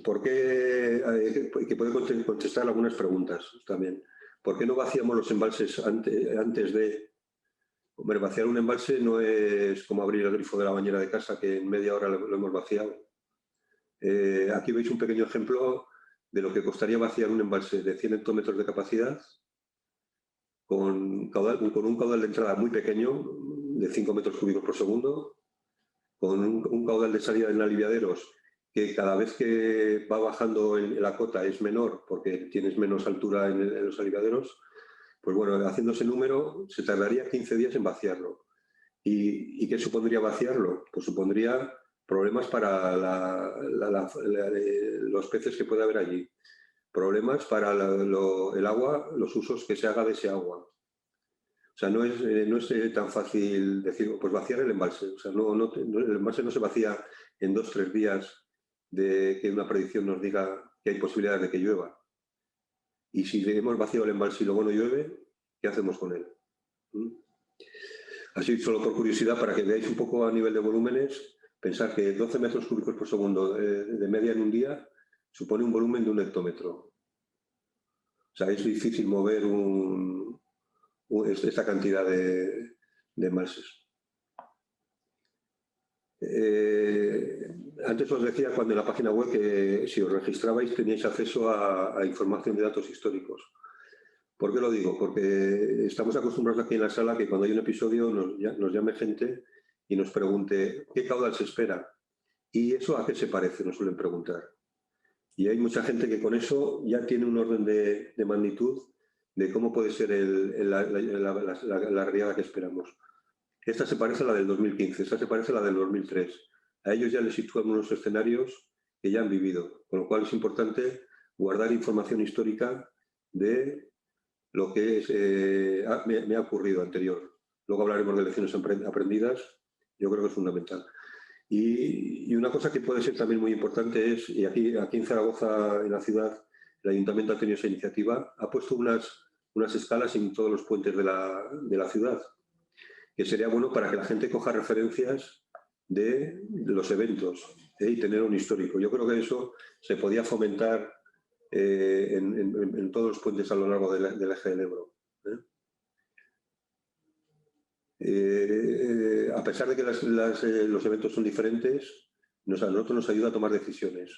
¿Por qué? Que puede contestar algunas preguntas también. ¿Por qué no vaciamos los embalses antes de...? Hombre, vaciar un embalse no es como abrir el grifo de la bañera de casa, que en media hora lo hemos vaciado. Aquí veis un pequeño ejemplo de lo que costaría vaciar un embalse de 100 hectómetros de capacidad con un caudal de entrada muy pequeño, de 5 metros cúbicos por segundo, con un caudal de salida en aliviaderos que cada vez que va bajando en la cota es menor porque tienes menos altura en los aliviaderos. Pues bueno, haciendo ese número se tardaría 15 días en vaciarlo. ¿Y qué supondría vaciarlo? Pues supondría problemas para los peces que puede haber allí, problemas para el agua, los usos que se haga de ese agua. O sea, no es tan fácil decir, pues vaciar el embalse. O sea, el embalse no se vacía en 2 o 3 días de que una predicción nos diga que hay posibilidades de que llueva. Y si hemos vaciado el embalse y luego no llueve, ¿qué hacemos con él? Así, solo por curiosidad, para que veáis un poco a nivel de volúmenes, pensar que 12 metros cúbicos por segundo de media en un día supone un volumen de 1 hectómetro. O sea, es difícil mover esta cantidad de embalses. Antes os decía cuando en la página web que si os registrabais teníais acceso a información de datos históricos. ¿Por qué lo digo? Porque estamos acostumbrados aquí en la sala que cuando hay un episodio nos llame gente y nos pregunte ¿qué caudal se espera? ¿Y eso a qué se parece? Nos suelen preguntar. Y hay mucha gente que con eso ya tiene un orden de magnitud de cómo puede ser la riada que esperamos. Esta se parece a la del 2015, esta se parece a la del 2003. A ellos ya les sitúan unos escenarios que ya han vivido, con lo cual es importante guardar información histórica de lo que me ha ocurrido anterior. Luego hablaremos de lecciones aprendidas, yo creo que es fundamental. Y una cosa que puede ser también muy importante es, y aquí en Zaragoza, en la ciudad, el Ayuntamiento ha tenido esa iniciativa, ha puesto unas escalas en todos los puentes de la ciudad, que sería bueno para que la gente coja referencias de los eventos y tener un histórico. Yo creo que eso se podía fomentar en todos los puentes a lo largo del eje del Ebro. A pesar de que los eventos son diferentes, a nosotros nos ayuda a tomar decisiones.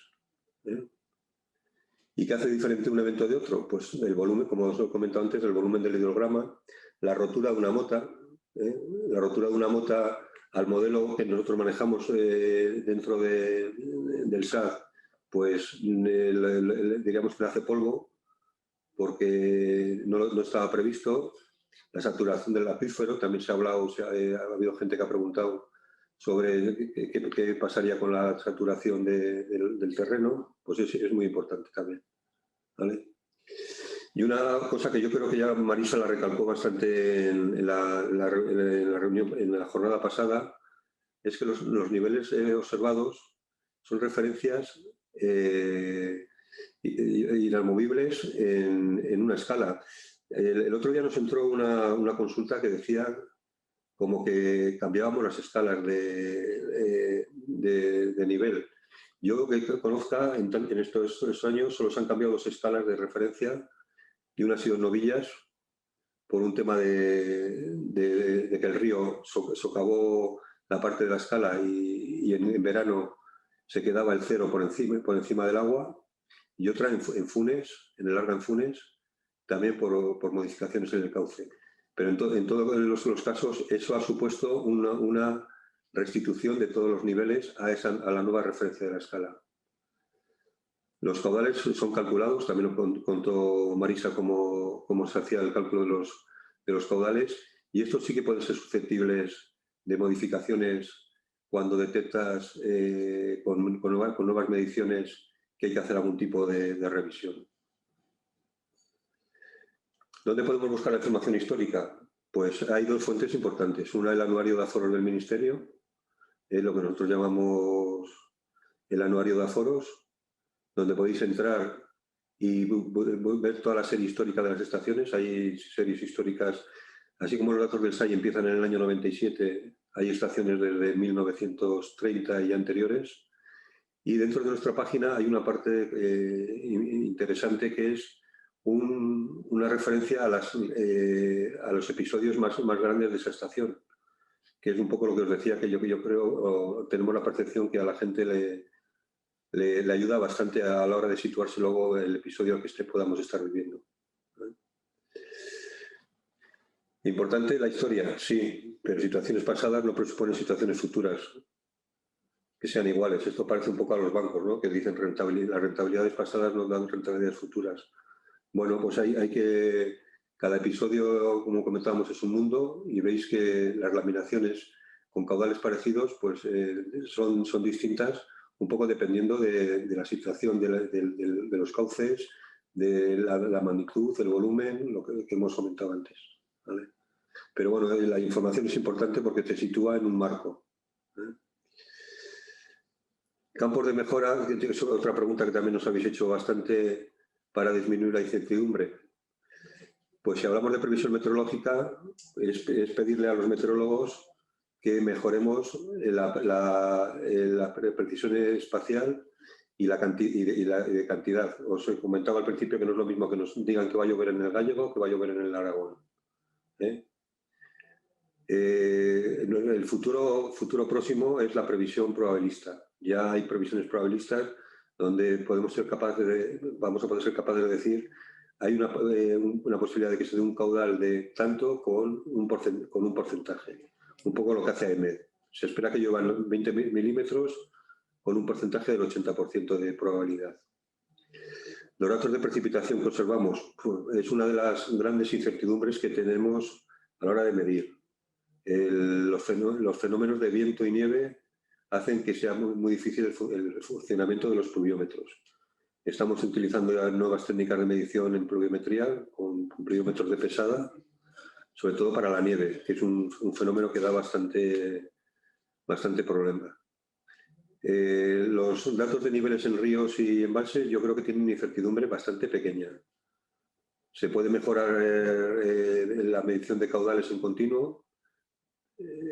¿Y qué hace diferente un evento de otro? Pues el volumen, como os he comentado antes, el volumen del hidrograma, la rotura de una mota, la rotura de una mota al modelo que nosotros manejamos dentro del SAD, pues diríamos que le hace polvo porque no estaba previsto. La saturación del acuífero, también se ha hablado, ha habido gente que ha preguntado sobre qué pasaría con la saturación del terreno, pues es muy importante también. ¿Vale? Y una cosa que yo creo que ya Marisa la recalcó bastante en la reunión, en la jornada pasada, es que los niveles observados son referencias inamovibles en una escala. El otro día nos entró una consulta que decía como que cambiábamos las escalas de nivel. Yo que conozca, en estos años solo se han cambiado 2 escalas de referencia y una ha sido en Novillas por un tema de que el río socavó la parte de la escala y en verano se quedaba el cero por encima del agua, y otra en Funes, en el Arga en Funes, también por modificaciones en el cauce. Pero en todos los casos eso ha supuesto una restitución de todos los niveles a la nueva referencia de la escala. Los caudales son calculados, también lo contó Marisa cómo se hacía el cálculo de los caudales, y estos sí que pueden ser susceptibles de modificaciones cuando detectas con nuevas mediciones que hay que hacer algún tipo de revisión. ¿Dónde podemos buscar la información histórica? Pues hay 2 fuentes importantes. Una, el anuario de aforos del Ministerio, lo que nosotros llamamos el anuario de aforos, donde podéis entrar y ver toda la serie histórica de las estaciones. Hay series históricas, así como los datos del SAI empiezan en el año 97, hay estaciones desde 1930 y anteriores. Y dentro de nuestra página hay una parte interesante que es una referencia a los episodios más grandes de esa estación, que es un poco lo que os decía, que yo creo, tenemos la percepción que a la gente le ayuda bastante a la hora de situarse luego el episodio que podamos estar viviendo. Importante la historia, sí, pero situaciones pasadas no presuponen situaciones futuras que sean iguales. Esto parece un poco a los bancos, ¿no? Que dicen las rentabilidades pasadas nos dan rentabilidades futuras. Bueno, pues cada episodio, como comentábamos, es un mundo, y veis que las laminaciones con caudales parecidos, pues son distintas, un poco dependiendo de la situación de los cauces, de la magnitud, el volumen, lo que hemos comentado antes, ¿vale? Pero bueno, la información es importante porque te sitúa en un marco, ¿eh? Campos de mejora, es otra pregunta que también nos habéis hecho bastante para disminuir la incertidumbre. Pues si hablamos de previsión meteorológica, es pedirle a los meteorólogos que mejoremos la precisión espacial y de cantidad. Os comentaba al principio que no es lo mismo que nos digan que va a llover en el Gállego que va a llover en el Aragón, ¿eh? El futuro próximo es la previsión probabilista. Ya hay previsiones probabilistas donde vamos a poder ser capaces de decir hay una posibilidad de que se dé un caudal de tanto con un porcentaje. Un poco lo que hace AEMED. Se espera que lluevan 20 milímetros con un porcentaje del 80% de probabilidad. Los datos de precipitación que observamos, pues, es una de las grandes incertidumbres que tenemos a la hora de medir. Los fenómenos de viento y nieve hacen que sea muy difícil el funcionamiento de los pluviómetros. Estamos utilizando ya nuevas técnicas de medición en pluviometría con pluviómetros de pesada, sobre todo para la nieve, que es un fenómeno que da bastante problema. Los datos de niveles en ríos y embalses yo creo que tienen una incertidumbre bastante pequeña. Se puede mejorar la medición de caudales en continuo,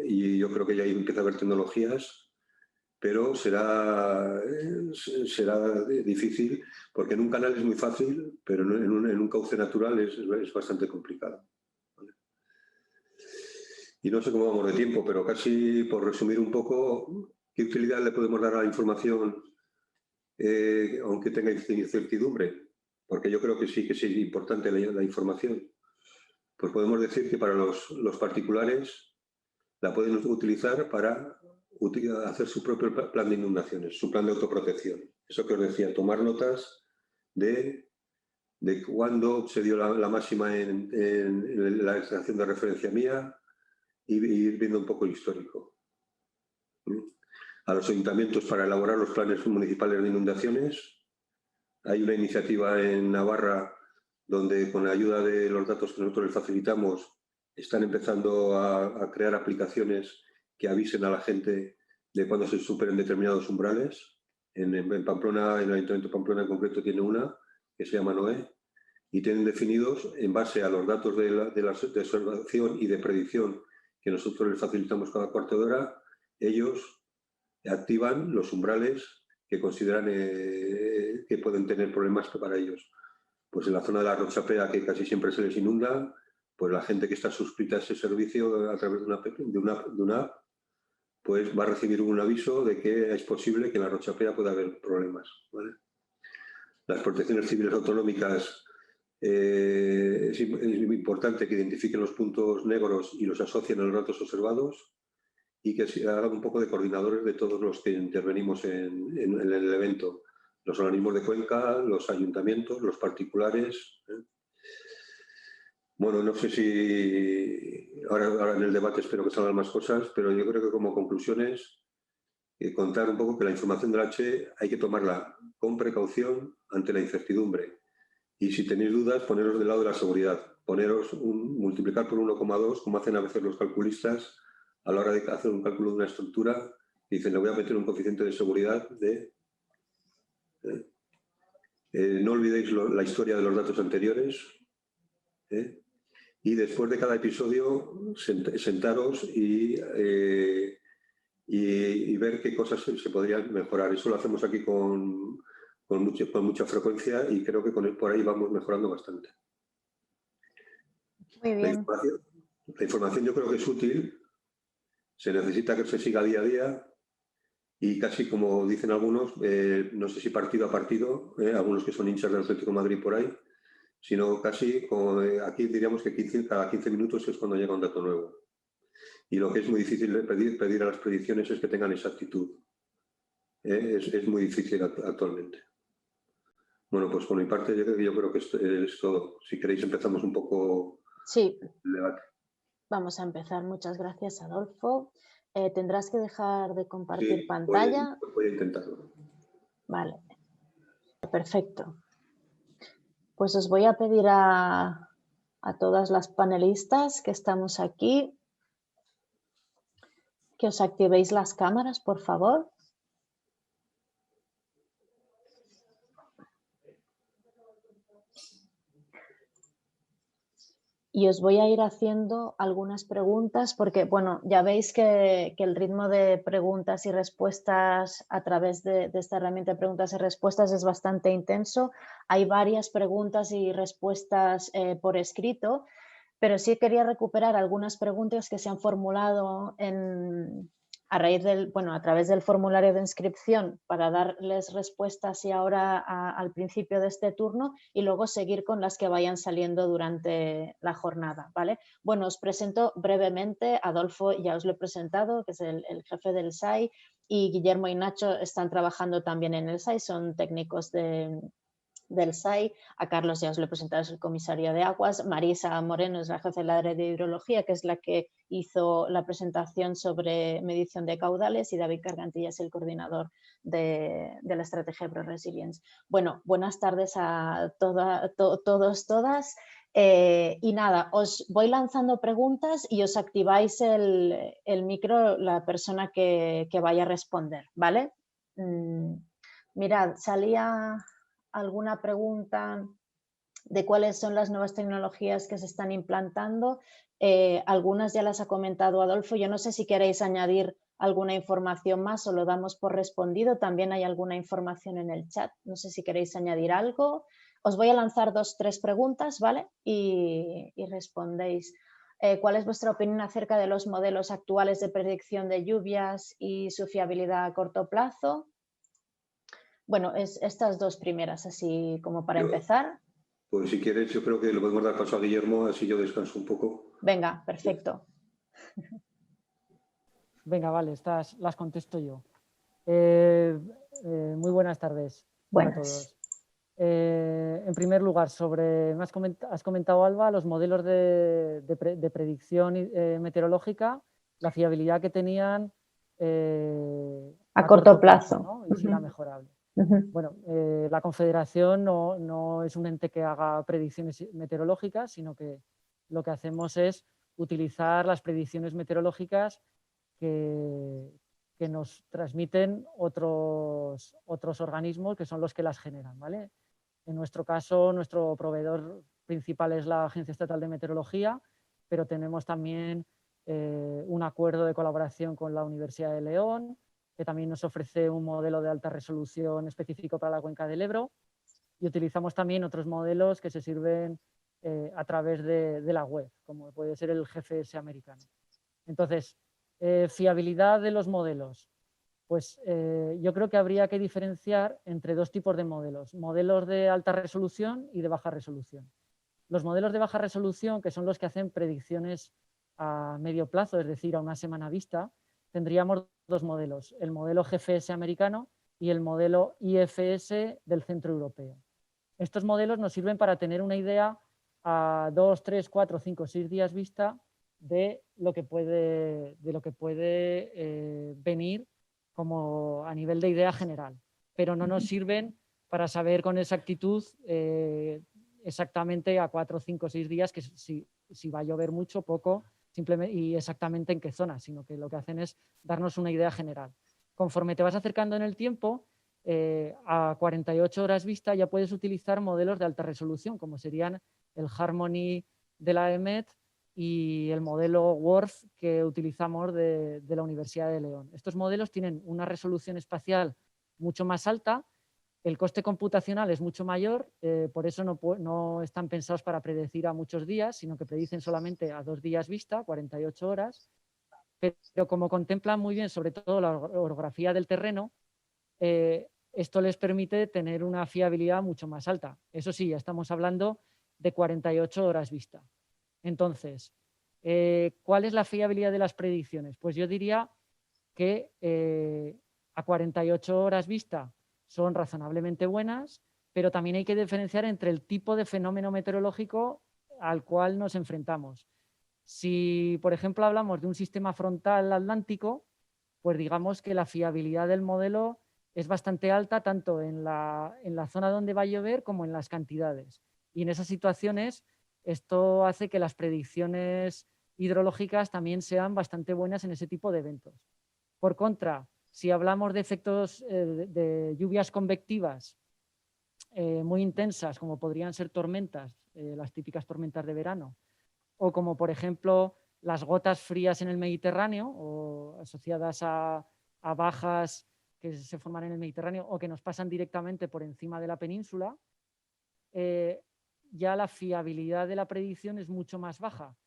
y yo creo que ya empieza a haber tecnologías, pero será difícil, porque en un canal es muy fácil, pero en un cauce natural es bastante complicado, ¿vale? Y no sé cómo vamos de tiempo, pero casi por resumir un poco, ¿qué utilidad le podemos dar a la información aunque tenga incertidumbre? Porque yo creo que sí es importante la información. Pues podemos decir que para los particulares la pueden utilizar para hacer su propio plan de inundaciones, su plan de autoprotección. Eso que os decía, tomar notas de cuándo se dio la máxima en la estación de referencia mía y ir viendo un poco el histórico. A los ayuntamientos para elaborar los planes municipales de inundaciones. Hay una iniciativa en Navarra donde con la ayuda de los datos que nosotros les facilitamos están empezando a crear aplicaciones que avisen a la gente de cuando se superen determinados umbrales. En Pamplona, en el Ayuntamiento de Pamplona en concreto tiene una que se llama Noé y tienen definidos en base a los datos de observación y de predicción que nosotros les facilitamos cada cuarto de hora, ellos activan los umbrales que consideran que pueden tener problemas para ellos. Pues en la zona de la Rochapea, que casi siempre se les inunda, pues la gente que está suscrita a ese servicio a través de una app, pues va a recibir un aviso de que es posible que en la Rochapea pueda haber problemas, ¿vale? Las protecciones civiles autonómicas, es importante que identifiquen los puntos negros y los asocien a los datos observados y que se hagan un poco de coordinadores de todos los que intervenimos en el evento. Los organismos de cuenca, los ayuntamientos, los particulares, ¿eh? Bueno, no sé si ahora en el debate espero que salgan más cosas, pero yo creo que como conclusiones contar un poco que la información del H hay que tomarla con precaución ante la incertidumbre. Y si tenéis dudas, poneros del lado de la seguridad. Multiplicar por 1,2, como hacen a veces los calculistas, a la hora de hacer un cálculo de una estructura, dicen, le voy a meter un coeficiente de seguridad de... no olvidéis la historia de los datos anteriores, y después de cada episodio sentaros y ver qué cosas se podrían mejorar. Eso lo hacemos aquí con mucha frecuencia y creo que por ahí vamos mejorando bastante. Muy bien. La información yo creo que es útil, se necesita que se siga día a día y casi como dicen algunos, no sé si partido a partido, algunos que son hinchas del Atlético de Madrid por ahí, sino casi como aquí diríamos que cada 15 minutos es cuando llega un dato nuevo. Y lo que es muy difícil de pedir a las predicciones es que tengan exactitud. Es muy difícil actualmente. Bueno, pues por mi parte yo creo que esto es todo. Si queréis empezamos un poco Sí. el debate. Vamos a empezar. Muchas gracias, Adolfo. Tendrás que dejar de compartir Sí, pantalla. voy a intentarlo. Vale, perfecto. Pues os voy a pedir a todas las panelistas que estamos aquí que os activéis las cámaras, por favor. Y os voy a ir haciendo algunas preguntas porque, bueno, ya veis que el ritmo de preguntas y respuestas a través de esta herramienta de preguntas y respuestas es bastante intenso. Hay varias preguntas y respuestas por escrito, pero sí quería recuperar algunas preguntas que se han formulado a través del formulario de inscripción para darles respuestas y ahora al principio de este turno y luego seguir con las que vayan saliendo durante la jornada, ¿vale? Bueno, os presento brevemente. Adolfo ya os lo he presentado, que es el jefe del SAI, y Guillermo y Nacho están trabajando también en el SAI, son técnicos del SAI. A Carlos ya os lo he presentado, es el comisario de aguas. Marisa Moreno es la jefa del área de hidrología, que es la que hizo la presentación sobre medición de caudales, y David Cargantilla es el coordinador de la estrategia de ProResilience. Bueno, buenas tardes a todos, todas. Y nada, os voy lanzando preguntas y os activáis el micro la persona que vaya a responder, ¿vale? Mirad, salía alguna pregunta de cuáles son las nuevas tecnologías que se están implantando. Algunas ya las ha comentado Adolfo. Yo no sé si queréis añadir alguna información más o lo damos por respondido. También hay alguna información en el chat. No sé si queréis añadir algo. Os voy a lanzar 2 o 3 preguntas, ¿vale? Y respondéis. ¿Cuál es vuestra opinión acerca de los modelos actuales de predicción de lluvias y su fiabilidad a corto plazo? Bueno, estas 2 primeras, así como para empezar. Pues si quieres, yo creo que le podemos dar paso a Guillermo, así yo descanso un poco. Venga, perfecto. Venga, vale, estas las contesto yo. Muy buenas tardes a todos. En primer lugar, has comentado, Alba, los modelos de predicción meteorológica, la fiabilidad que tenían a corto plazo, ¿no? Y si era mejorable. Bueno, la Confederación no es un ente que haga predicciones meteorológicas, sino que lo que hacemos es utilizar las predicciones meteorológicas que nos transmiten otros organismos que son los que las generan, ¿vale? En nuestro caso, nuestro proveedor principal es la Agencia Estatal de Meteorología, pero tenemos también un acuerdo de colaboración con la Universidad de León, que también nos ofrece un modelo de alta resolución específico para la cuenca del Ebro, y utilizamos también otros modelos que se sirven a través de la web, como puede ser el GFS americano. Entonces, fiabilidad de los modelos. Pues yo creo que habría que diferenciar entre 2 tipos de modelos, modelos de alta resolución y de baja resolución. Los modelos de baja resolución, que son los que hacen predicciones a medio plazo, es decir, a una semana vista, tendríamos 2 modelos, el modelo GFS americano y el modelo IFS del centro europeo. Estos modelos nos sirven para tener una idea a 2, 3, 4, 5, 6 días vista de lo que puede venir como a nivel de idea general, pero no nos sirven para saber con exactitud exactamente a 4, 5, 6 días que si va a llover mucho, poco, simplemente y exactamente en qué zona, sino que lo que hacen es darnos una idea general. Conforme te vas acercando en el tiempo, a 48 horas vista ya puedes utilizar modelos de alta resolución, como serían el Harmony de la EMET y el modelo WRF que utilizamos de la Universidad de León. Estos modelos tienen una resolución espacial mucho más alta, el coste computacional es mucho mayor, por eso no están pensados para predecir a muchos días, sino que predicen solamente a 2 días vista, 48 horas, pero como contemplan muy bien sobre todo la orografía del terreno, esto les permite tener una fiabilidad mucho más alta. Eso sí, ya estamos hablando de 48 horas vista. Entonces, ¿cuál es la fiabilidad de las predicciones? Pues yo diría que a 48 horas vista son razonablemente buenas, pero también hay que diferenciar entre el tipo de fenómeno meteorológico al cual nos enfrentamos. Si, por ejemplo, hablamos de un sistema frontal atlántico, pues digamos que la fiabilidad del modelo es bastante alta tanto en la zona donde va a llover como en las cantidades. Y en esas situaciones esto hace que las predicciones hidrológicas también sean bastante buenas en ese tipo de eventos. Por contra, si hablamos de efectos de lluvias convectivas muy intensas, como podrían ser tormentas, las típicas tormentas de verano, o como por ejemplo las gotas frías en el Mediterráneo o asociadas a bajas que se forman en el Mediterráneo o que nos pasan directamente por encima de la península, ya la fiabilidad de la predicción es mucho más baja,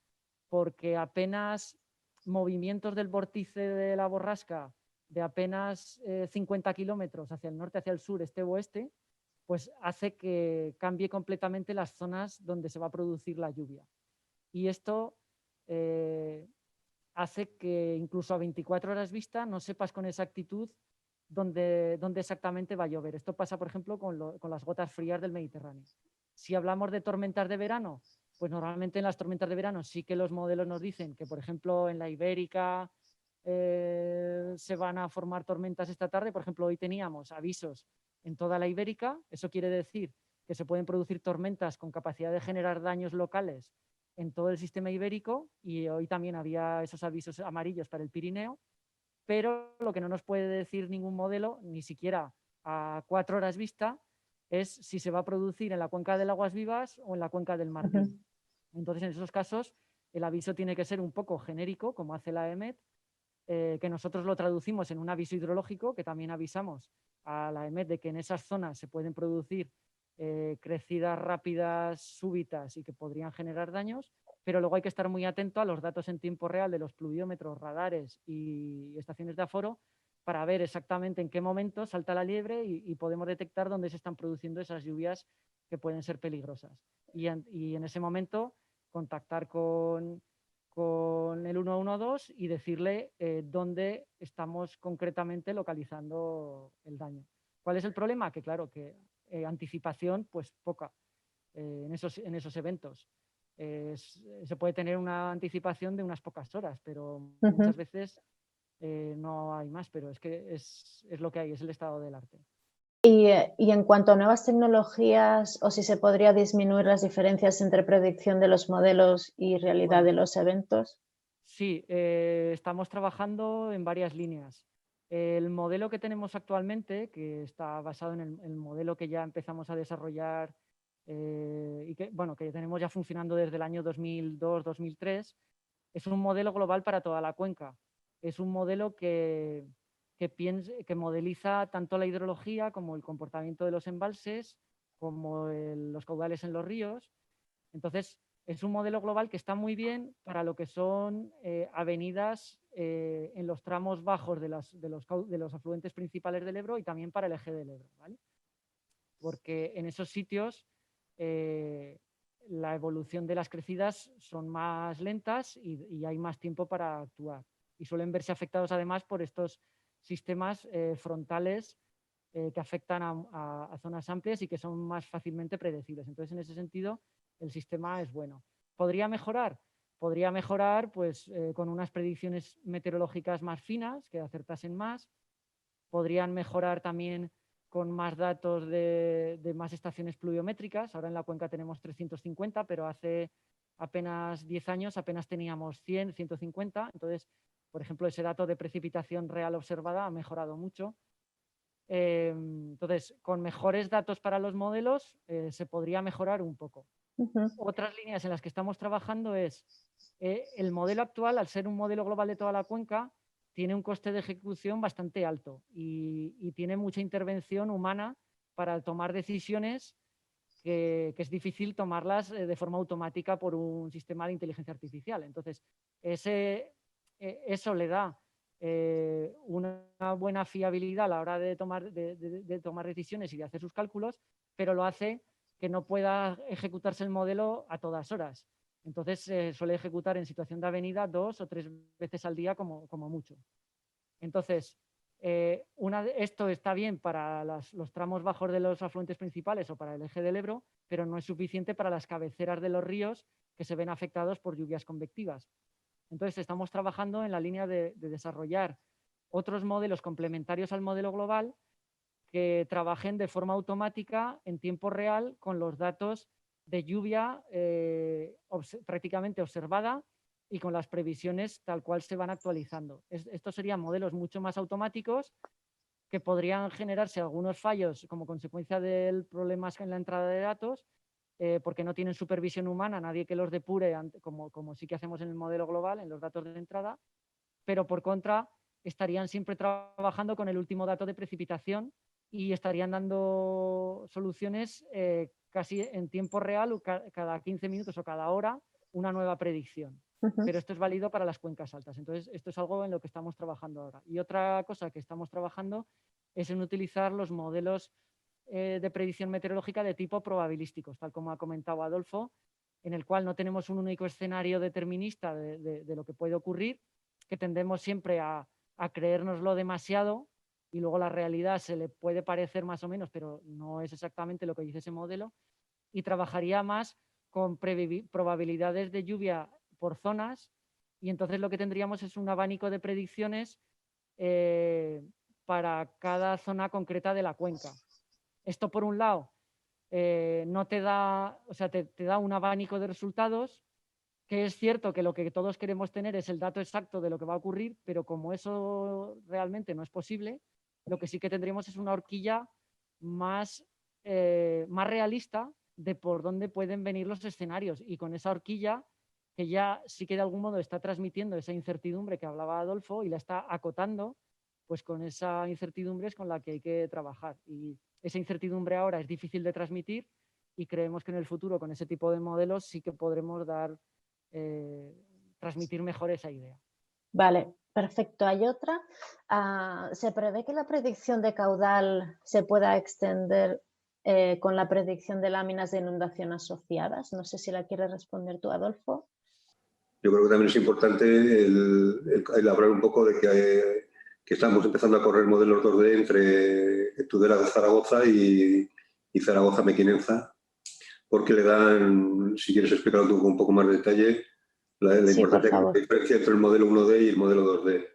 porque apenas movimientos del vórtice de la borrasca de apenas 50 kilómetros hacia el norte, hacia el sur, este o oeste, pues hace que cambie completamente las zonas donde se va a producir la lluvia. Y esto hace que incluso a 24 horas vista no sepas con exactitud dónde exactamente va a llover. Esto pasa, por ejemplo, con las gotas frías del Mediterráneo. Si hablamos de tormentas de verano, pues normalmente en las tormentas de verano sí que los modelos nos dicen que, por ejemplo, en la Ibérica se van a formar tormentas esta tarde. Por ejemplo, hoy teníamos avisos en toda la Ibérica. Eso quiere decir que se pueden producir tormentas con capacidad de generar daños locales en todo el sistema ibérico, y hoy también había esos avisos amarillos para el Pirineo, pero lo que no nos puede decir ningún modelo, ni siquiera a 4 horas vista, es si se va a producir en la cuenca del Aguas Vivas o en la cuenca del Martín. Entonces, en esos casos, el aviso tiene que ser un poco genérico, como hace la EMET, que nosotros lo traducimos en un aviso hidrológico, que también avisamos a la EMET de que en esas zonas se pueden producir crecidas rápidas, súbitas y que podrían generar daños, pero luego hay que estar muy atento a los datos en tiempo real de los pluviómetros, radares y estaciones de aforo para ver exactamente en qué momento salta la liebre y podemos detectar dónde se están produciendo esas lluvias que pueden ser peligrosas. Y en ese momento contactar con el 112 y decirle dónde estamos concretamente localizando el daño. ¿Cuál es el problema? Que claro, que anticipación pues poca en esos eventos. Se puede tener una anticipación de unas pocas horas, pero muchas veces no hay más, pero es que es lo que hay, es el estado del arte. Y en cuanto a nuevas tecnologías, o si se podría disminuir las diferencias entre predicción de los modelos y realidad de los eventos. Sí, estamos trabajando en varias líneas. El modelo que tenemos actualmente, que está basado en el modelo que ya empezamos a desarrollar y que tenemos ya funcionando desde el año 2002-2003, es un modelo global para toda la cuenca. Es un modelo que modeliza tanto la hidrología como el comportamiento de los embalses, como los caudales en los ríos. Entonces, es un modelo global que está muy bien para lo que son avenidas en los tramos bajos de los afluentes principales del Ebro y también para el eje del Ebro, ¿vale? Porque en esos sitios la evolución de las crecidas son más lentas y hay más tiempo para actuar. Y suelen verse afectados además por estos sistemas frontales que afectan a zonas amplias y que son más fácilmente predecibles. Entonces, en ese sentido, el sistema es bueno. ¿Podría mejorar? Podría mejorar pues, con unas predicciones meteorológicas más finas, que acertasen más. Podrían mejorar también con más datos de más estaciones pluviométricas. Ahora en la cuenca tenemos 350, pero hace apenas 10 años apenas teníamos 100, 150. Entonces, por ejemplo, ese dato de precipitación real observada ha mejorado mucho. Entonces, con mejores datos para los modelos se podría mejorar un poco. Otras líneas en las que estamos trabajando es el modelo actual, al ser un modelo global de toda la cuenca, tiene un coste de ejecución bastante alto y tiene mucha intervención humana para tomar decisiones que es difícil tomarlas de forma automática por un sistema de inteligencia artificial. Entonces, eso le da una buena fiabilidad a la hora de tomar decisiones y de hacer sus cálculos, pero lo hace que no pueda ejecutarse el modelo a todas horas. Entonces se suele ejecutar en situación de avenida 2 o 3 veces al día como mucho. Entonces, Esto está bien para los tramos bajos de los afluentes principales o para el eje del Ebro, pero no es suficiente para las cabeceras de los ríos que se ven afectados por lluvias convectivas. Entonces, estamos trabajando en la línea de desarrollar otros modelos complementarios al modelo global que trabajen de forma automática en tiempo real con los datos de lluvia prácticamente observada y con las previsiones tal cual se van actualizando. Estos serían modelos mucho más automáticos que podrían generarse algunos fallos como consecuencia del problema en la entrada de datos, porque no tienen supervisión humana, nadie que los depure, como sí que hacemos en el modelo global, en los datos de entrada, pero por contra estarían siempre trabajando con el último dato de precipitación y estarían dando soluciones casi en tiempo real, cada 15 minutos o cada hora, una nueva predicción. Pero esto es válido para las cuencas altas. Entonces, esto es algo en lo que estamos trabajando ahora. Y otra cosa que estamos trabajando es en utilizar los modelos de predicción meteorológica de tipo probabilísticos, tal como ha comentado Adolfo, en el cual no tenemos un único escenario determinista de lo que puede ocurrir, que tendemos siempre a creérnoslo demasiado y luego la realidad se le puede parecer más o menos, pero no es exactamente lo que dice ese modelo, y trabajaría más con probabilidades de lluvia por zonas, y entonces lo que tendríamos es un abanico de predicciones para cada zona concreta de la cuenca. Esto, por un lado, no te da, o sea, te da un abanico de resultados, que es cierto que lo que todos queremos tener es el dato exacto de lo que va a ocurrir, pero como eso realmente no es posible, lo que sí que tendríamos es una horquilla más realista de por dónde pueden venir los escenarios, y con esa horquilla que ya sí que de algún modo está transmitiendo esa incertidumbre que hablaba Adolfo y la está acotando, pues con esa incertidumbre es con la que hay que trabajar. Y esa incertidumbre ahora es difícil de transmitir y creemos que en el futuro con ese tipo de modelos sí que podremos transmitir mejor esa idea. Vale, perfecto. Hay otra. ¿Se prevé que la predicción de caudal se pueda extender con la predicción de láminas de inundación asociadas? No sé si la quieres responder tú, Adolfo. Yo creo que también es importante el hablar un poco de que estamos empezando a correr modelos 2D entre Tudela de Zaragoza y Zaragoza-Mequinenza, porque le dan, si quieres explicarlo tú con un poco más de detalle, la importancia que diferencia entre el modelo 1D y el modelo 2D.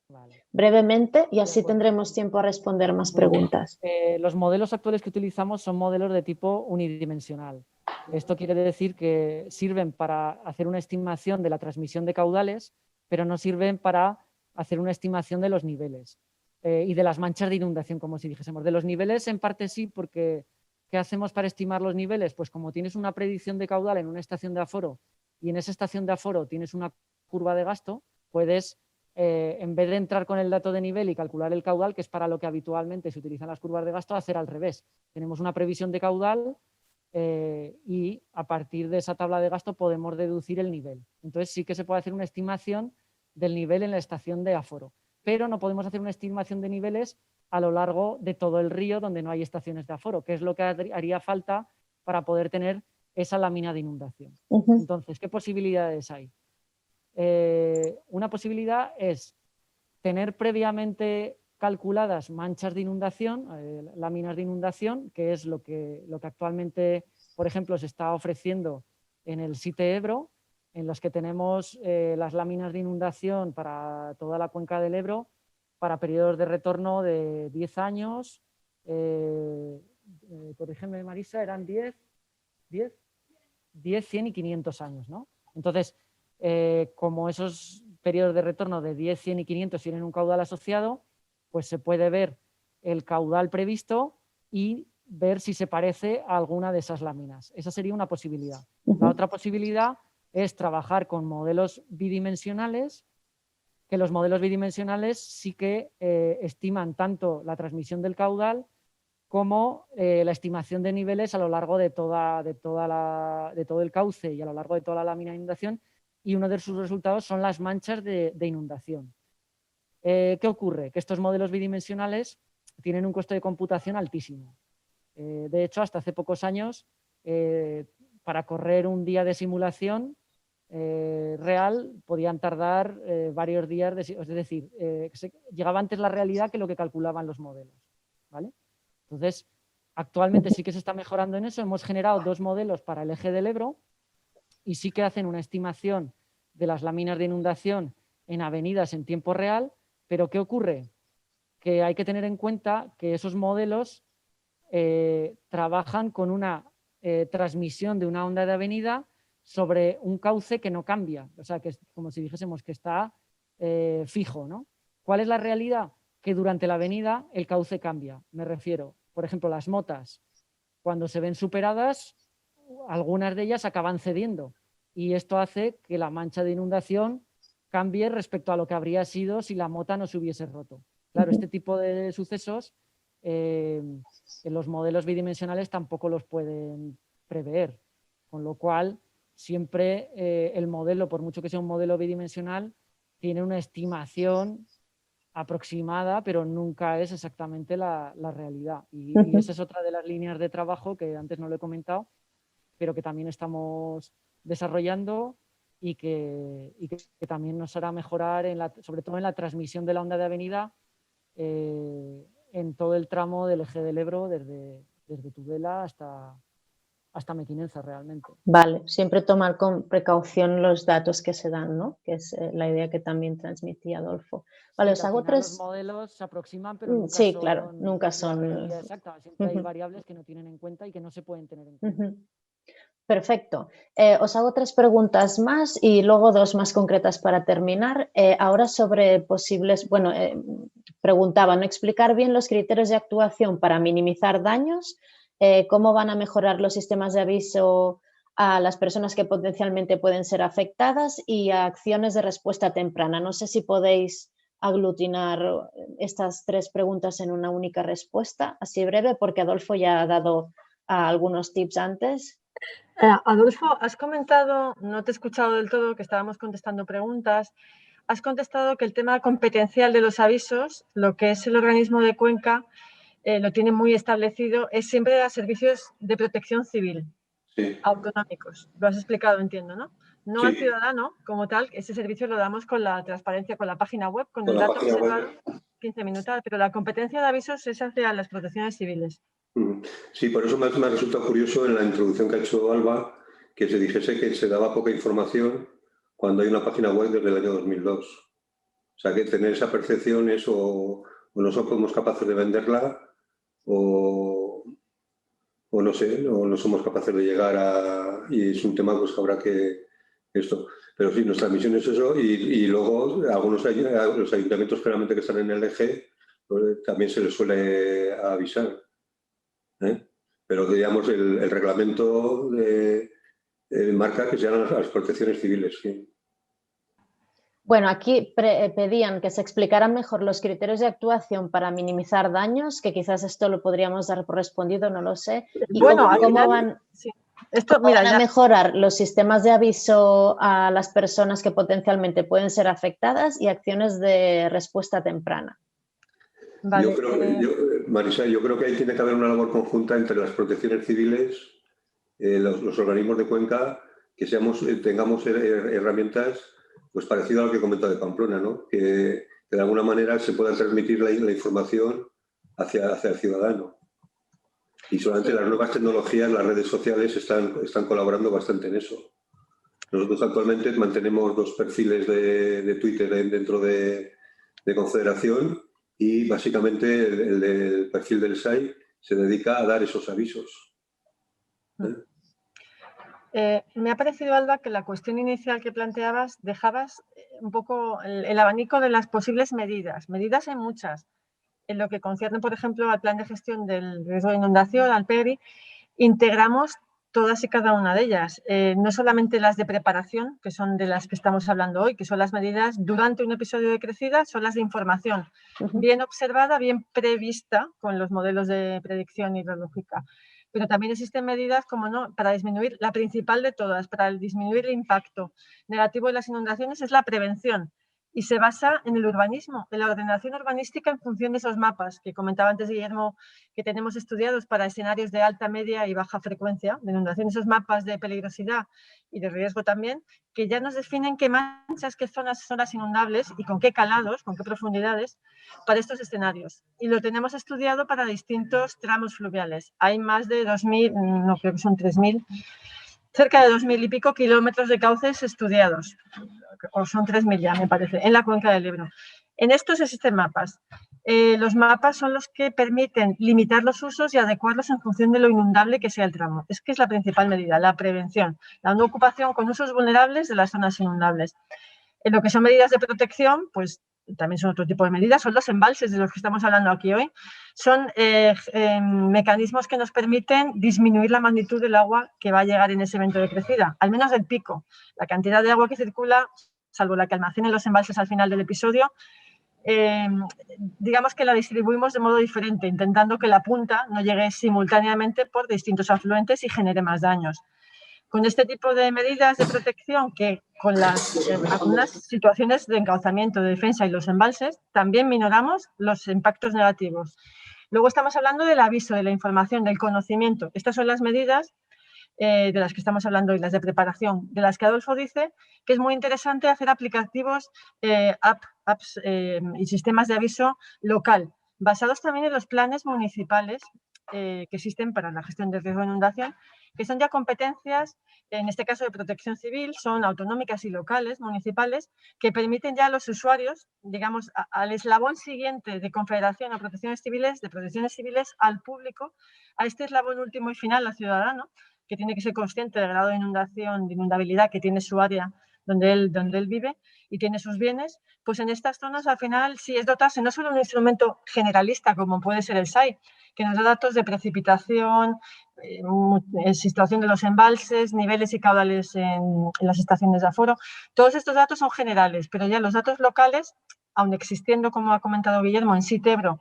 Vale. Brevemente, y así tendremos tiempo a responder más preguntas. Los modelos actuales que utilizamos son modelos de tipo unidimensional. Esto quiere decir que sirven para hacer una estimación de la transmisión de caudales, pero no sirven para hacer una estimación de los niveles y de las manchas de inundación, como si dijésemos. De los niveles en parte sí, porque ¿qué hacemos para estimar los niveles? Pues como tienes una predicción de caudal en una estación de aforo y en esa estación de aforo tienes una curva de gasto, puedes, en vez de entrar con el dato de nivel y calcular el caudal, que es para lo que habitualmente se utilizan las curvas de gasto, hacer al revés. Tenemos una previsión de caudal y a partir de esa tabla de gasto podemos deducir el nivel. Entonces sí que se puede hacer una estimación del nivel en la estación de aforo, pero no podemos hacer una estimación de niveles a lo largo de todo el río donde no hay estaciones de aforo, que es lo que haría falta para poder tener esa lámina de inundación. Entonces, ¿qué posibilidades hay? Una posibilidad es tener previamente calculadas manchas de inundación, láminas de inundación, que es lo que actualmente, por ejemplo, se está ofreciendo en el SITE Ebro, en los que tenemos las láminas de inundación para toda la cuenca del Ebro para periodos de retorno de 10 años, corrígeme Marisa, eran 10, 100 y 500 años, ¿no? Entonces, como esos periodos de retorno de 10, 100 y 500 tienen un caudal asociado, pues se puede ver el caudal previsto y ver si se parece a alguna de esas láminas. Esa sería una posibilidad. La otra posibilidad es trabajar con modelos bidimensionales, que los modelos bidimensionales sí que estiman tanto la transmisión del caudal como la estimación de niveles a lo largo de todo el cauce y a lo largo de toda la lámina de inundación, y uno de sus resultados son las manchas de inundación. ¿Qué ocurre? Que estos modelos bidimensionales tienen un coste de computación altísimo. De hecho, hasta hace pocos años, para correr un día de simulación, real podían tardar varios días, es decir, llegaba antes la realidad que lo que calculaban los modelos, ¿vale? Entonces, actualmente sí que se está mejorando en eso. Hemos generado 2 modelos para el eje del Ebro y sí que hacen una estimación de las láminas de inundación en avenidas en tiempo real, pero ¿qué ocurre? Que hay que tener en cuenta que esos modelos trabajan con una transmisión de una onda de avenida sobre un cauce que no cambia, o sea, que es como si dijésemos que está fijo, ¿no? ¿Cuál es la realidad? Que durante la avenida el cauce cambia. Me refiero, por ejemplo, las motas, cuando se ven superadas, algunas de ellas acaban cediendo y esto hace que la mancha de inundación cambie respecto a lo que habría sido si la mota no se hubiese roto. Claro, este tipo de sucesos en los modelos bidimensionales tampoco los pueden prever, con lo cual siempre el modelo, por mucho que sea un modelo bidimensional, tiene una estimación aproximada, pero nunca es exactamente la realidad. Y esa es otra de las líneas de trabajo que antes no lo he comentado, pero que también estamos desarrollando y que también nos hará mejorar, sobre todo en la transmisión de la onda de avenida en todo el tramo del eje del Ebro, desde Tudela hasta Mequinenza realmente. Vale, siempre tomar con precaución los datos que se dan, ¿no? Que es la idea que también transmitía Adolfo. Vale, Sí, os hago 3... Los modelos se aproximan, pero nunca sí, son, claro, nunca la son realidad exacta. Siempre hay variables que no tienen en cuenta y que no se pueden tener en cuenta. Perfecto. Os hago 3 preguntas más y luego 2 más concretas para terminar. Ahora sobre posibles, bueno, preguntaba, ¿no? Explicar bien los criterios de actuación para minimizar daños, cómo van a mejorar los sistemas de aviso a las personas que potencialmente pueden ser afectadas y a acciones de respuesta temprana. No sé si podéis aglutinar estas 3 preguntas en una única respuesta, así breve, porque Adolfo ya ha dado algunos tips antes. Adolfo, has comentado, no te he escuchado del todo, que estábamos contestando preguntas. Has contestado que el tema competencial de los avisos, lo que es el organismo de Cuenca, lo tiene muy establecido, es siempre a servicios de protección civil, sí, autonómicos. Lo has explicado, entiendo, ¿no? No sí, al ciudadano como tal, ese servicio lo damos con la transparencia, con la página web, con el dato observado, 15 minutos, pero la competencia de avisos es hacia las protecciones civiles. Sí, por eso me ha resultado curioso en la introducción que ha hecho Alba que se dijese que se daba poca información cuando hay una página web desde el año 2002. O sea, que tener esa percepción es o no somos capaces de venderla o no sé, no somos capaces de llegar a... Y es un tema pues, que habrá que... esto. Pero sí, nuestra misión es eso y luego los ayuntamientos generalmente que están en el eje pues, también se les suele avisar. Pero digamos el reglamento marca que sean las protecciones civiles. Sí. Bueno, aquí pedían que se explicaran mejor los criterios de actuación para minimizar daños, que quizás esto lo podríamos dar por respondido, no lo sé. Y bueno, cómo van a mejorar los sistemas de aviso a las personas que potencialmente pueden ser afectadas y acciones de respuesta temprana. Vale, Marisa, yo creo que ahí tiene que haber una labor conjunta entre las protecciones civiles, los organismos de Cuenca, que tengamos herramientas pues parecido a lo que comentó de Pamplona, ¿no? Que de alguna manera se pueda transmitir la información hacia el ciudadano. Y solamente las nuevas tecnologías, las redes sociales están colaborando bastante en eso. Nosotros actualmente mantenemos 2 perfiles de Twitter dentro de Confederación y básicamente el perfil del SAI se dedica a dar esos avisos. Me ha parecido, Alba, que la cuestión inicial que planteabas dejabas un poco el abanico de las posibles medidas. Medidas hay muchas. En lo que concierne, por ejemplo, al plan de gestión del riesgo de inundación, al PERI, integramos todas y cada una de ellas. No solamente las de preparación, que son de las que estamos hablando hoy, que son las medidas durante un episodio de crecida, son las de información, bien observada, bien prevista con los modelos de predicción hidrológica. Pero también existen medidas, como no, para disminuir, la principal de todas, para disminuir el impacto negativo de las inundaciones es la prevención. y se basa en el urbanismo, en la ordenación urbanística en función de esos mapas que comentaba antes Guillermo, que tenemos estudiados para escenarios de alta, media y baja frecuencia de inundación, esos mapas de peligrosidad y de riesgo también, que ya nos definen qué manchas, qué zonas son las inundables y con qué calados, con qué profundidades para estos escenarios. Y lo tenemos estudiado para distintos tramos fluviales. Hay más de 2.000, no creo que son 3.000, cerca de 2.000 y pico kilómetros de cauces estudiados, o son 3.000 ya, me parece, en la cuenca del Ebro. En estos existen mapas. Los mapas son los que permiten limitar los usos y adecuarlos en función de lo inundable que sea el tramo. Es que es la principal medida, la prevención, la no ocupación con usos vulnerables de las zonas inundables. En lo que son medidas de protección, pues también son otro tipo de medidas, son los embalses de los que estamos hablando aquí hoy. Son mecanismos que nos permiten disminuir la magnitud del agua que va a llegar en ese evento de crecida, al menos el pico. La cantidad de agua que circula, salvo la que almacenen los embalses al final del episodio, digamos que la distribuimos de modo diferente, intentando que la punta no llegue simultáneamente por distintos afluentes y genere más daños. Con este tipo de medidas de protección que con algunas situaciones de encauzamiento, de defensa y los embalses, también minoramos los impactos negativos. Luego estamos hablando del aviso, de la información, del conocimiento. Estas son las medidas de las que estamos hablando hoy, las de preparación, de las que Adolfo dice que es muy interesante hacer aplicativos, apps y sistemas de aviso local, basados también en los planes municipales que existen para la gestión de riesgo de inundación, que son ya competencias, en este caso de protección civil, son autonómicas y locales, municipales, que permiten ya a los usuarios, digamos, al eslabón siguiente de confederación a protecciones civiles, al público, a este eslabón último y final, al ciudadano, que tiene que ser consciente del grado de inundación, de inundabilidad que tiene su área donde él vive y tiene sus bienes, pues en estas zonas al final sí es dotarse no solo de un instrumento generalista como puede ser el SAI, que nos da datos de precipitación, situación de los embalses, niveles y caudales en las estaciones de aforo. Todos estos datos son generales, pero ya los datos locales, aun existiendo, como ha comentado Guillermo, en Ebro,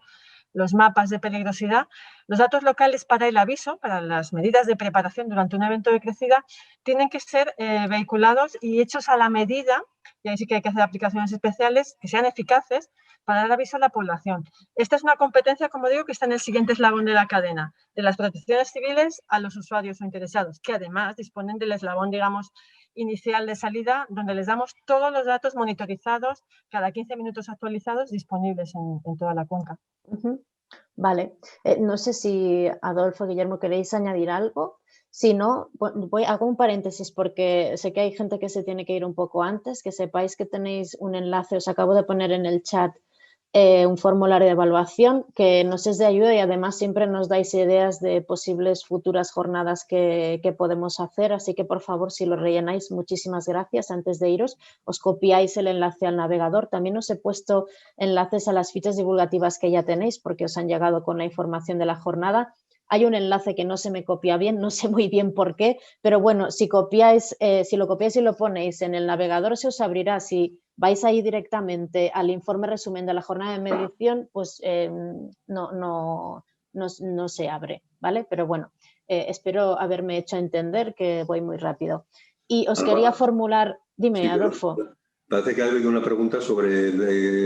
los mapas de peligrosidad, los datos locales para el aviso, para las medidas de preparación durante un evento de crecida, tienen que ser vehiculados y hechos a la medida, y ahí sí que hay que hacer aplicaciones especiales que sean eficaces para dar aviso a la población. Esta es una competencia, como digo, que está en el siguiente eslabón de la cadena, de las protecciones civiles a los usuarios o interesados, que además disponen del eslabón, digamos, inicial de salida, donde les damos todos los datos monitorizados, cada 15 minutos actualizados, disponibles en toda la cuenca. Vale, no sé si Adolfo, Guillermo, queréis añadir algo. Si no, hago un paréntesis porque sé que hay gente que se tiene que ir un poco antes, que sepáis que tenéis un enlace, os acabo de poner en el chat un formulario de evaluación que nos es de ayuda y además siempre nos dais ideas de posibles futuras jornadas que podemos hacer, así que por favor si lo rellenáis, muchísimas gracias. Antes de iros, os copiáis el enlace al navegador. También os he puesto enlaces a las fichas divulgativas que ya tenéis porque os han llegado con la información de la jornada. Hay un enlace que no se me copia bien, no sé muy bien por qué, pero bueno, si lo copiáis y lo ponéis en el navegador se os abrirá. Si vais ahí directamente al informe resumen de la jornada de medición, pues no se abre, ¿vale? Pero bueno, espero haberme hecho entender que voy muy rápido. Y os quería formular, dime, sí, Adolfo. Parece que ha habido una pregunta sobre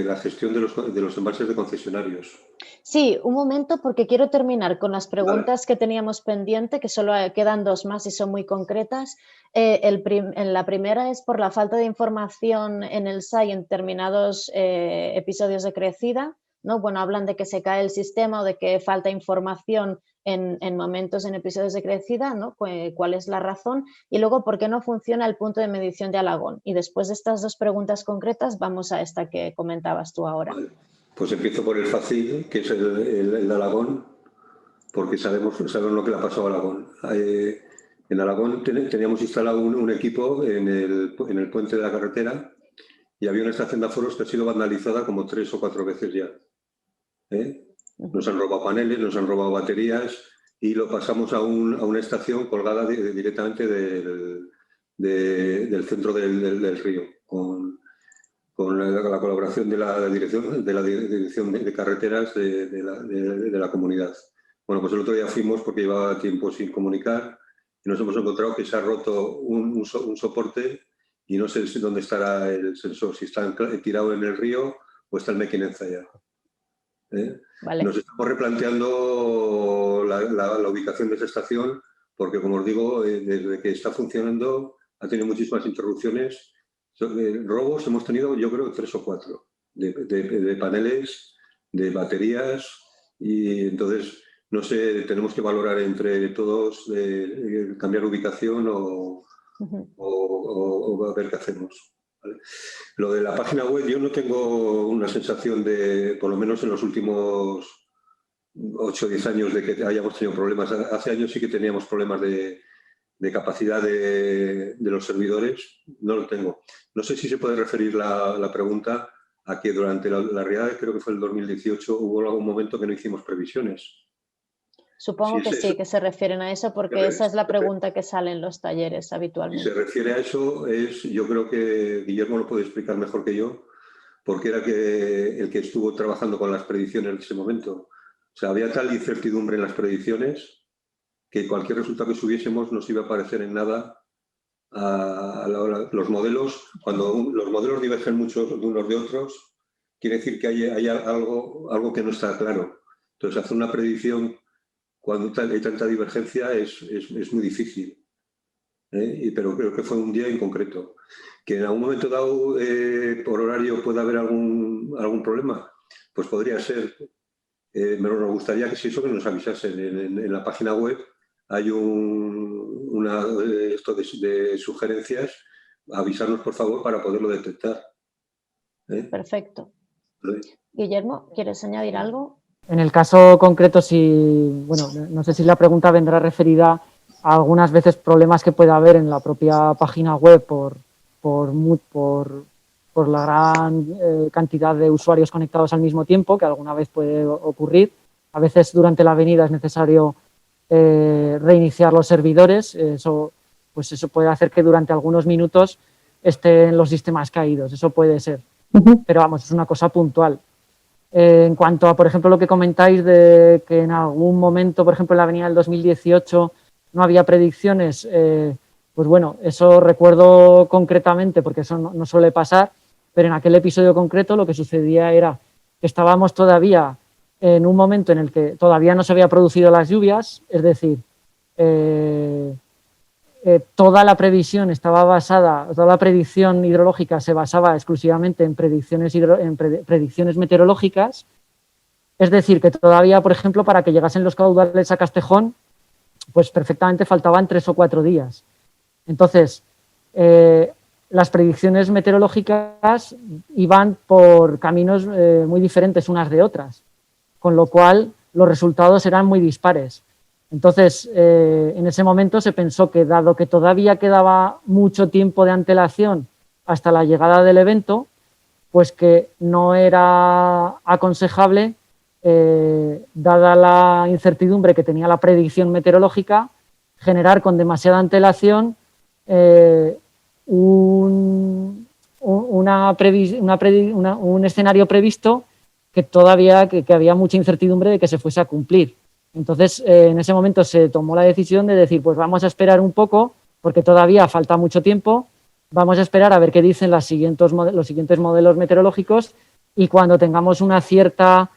la gestión de los embalses de concesionarios. Sí, un momento porque quiero terminar con las preguntas que teníamos pendiente, que solo quedan dos más y son muy concretas. La primera es por la falta de información en el SAI en determinados episodios de crecida, ¿no? Bueno, hablan de que se cae el sistema o de que falta información en momentos, en episodios de crecida, ¿no? ¿Cuál es la razón? Y luego, ¿por qué no funciona el punto de medición de Alagón? Y después de estas dos preguntas concretas, vamos a esta que comentabas tú ahora. Vale. Pues empiezo por el fácil, que es el de Alagón, porque sabemos lo que le ha pasado a Alagón. En Alagón teníamos instalado un equipo en el puente de la carretera y había una estación de aforos que ha sido vandalizada como 3 o 4 veces ya. Nos han robado paneles, nos han robado baterías y lo pasamos a una estación colgada directamente del centro del río, con la colaboración de la dirección de carreteras de la comunidad. Bueno, pues el otro día fuimos porque llevaba tiempo sin comunicar y nos hemos encontrado que se ha roto un soporte y no sé dónde estará el sensor, si está tirado en el río o está el Mequinenza ya. Vale. Nos estamos replanteando la ubicación de esa estación porque, como os digo, desde que está funcionando ha tenido muchísimas interrupciones. Robos hemos tenido, yo creo, 3 o 4 de paneles, de baterías, y entonces, no sé, tenemos que valorar entre todos cambiar ubicación o a ver qué hacemos. ¿Vale? Lo de la página web, yo no tengo una sensación de, por lo menos en los últimos 8 o 10 años, de que hayamos tenido problemas. Hace años sí que teníamos problemas de capacidad de los servidores. No lo tengo. No sé si se puede referir la pregunta a que durante la riada, creo que fue el 2018, hubo algún momento que no hicimos previsiones. Supongo que sí, que se refieren a eso, porque esa es la pregunta que sale en los talleres habitualmente. Si se refiere a eso, yo creo que Guillermo lo puede explicar mejor que yo, porque era el que estuvo trabajando con las predicciones en ese momento. O sea, había tal incertidumbre en las predicciones que cualquier resultado que subiésemos nos iba a parecer en nada a la hora. Los modelos, cuando los modelos divergen mucho de unos de otros, quiere decir que hay algo que no está claro. Entonces, hacer una predicción cuando hay tanta divergencia es muy difícil. Pero creo que fue un día en concreto. Que en algún momento dado, por horario, pueda haber algún problema, pues podría ser. Nos gustaría que si eso que nos avisasen. En la página web hay esto de sugerencias, avisarnos por favor para poderlo detectar. Perfecto. ¿Vale? Guillermo, ¿quieres añadir algo? En el caso concreto, bueno, no sé si la pregunta vendrá referida a algunas veces problemas que puede haber en la propia página web por la gran cantidad de usuarios conectados al mismo tiempo, que alguna vez puede ocurrir. A veces durante la venida es necesario reiniciar los servidores. Eso puede hacer que durante algunos minutos estén los sistemas caídos. Eso puede ser. Pero vamos, es una cosa puntual. En cuanto a, por ejemplo, lo que comentáis de que en algún momento, por ejemplo, en la avenida del 2018 no había predicciones, pues bueno, eso recuerdo concretamente porque eso no suele pasar, pero en aquel episodio concreto lo que sucedía era que estábamos todavía en un momento en el que todavía no se había producido las lluvias, es decir, toda la previsión estaba basada, toda la predicción hidrológica se basaba exclusivamente en predicciones meteorológicas, es decir, que todavía, por ejemplo, para que llegasen los caudales a Castejón, pues perfectamente faltaban 3 o 4 días. Entonces, las predicciones meteorológicas iban por caminos muy diferentes unas de otras, con lo cual los resultados eran muy dispares. Entonces, en ese momento se pensó que, dado que todavía quedaba mucho tiempo de antelación hasta la llegada del evento, pues que no era aconsejable, dada la incertidumbre que tenía la predicción meteorológica, generar con demasiada antelación un escenario previsto que todavía que había mucha incertidumbre de que se fuese a cumplir. Entonces, en ese momento se tomó la decisión de decir, pues vamos a esperar un poco, porque todavía falta mucho tiempo, vamos a esperar a ver qué dicen los siguientes modelos meteorológicos, y cuando tengamos una cierta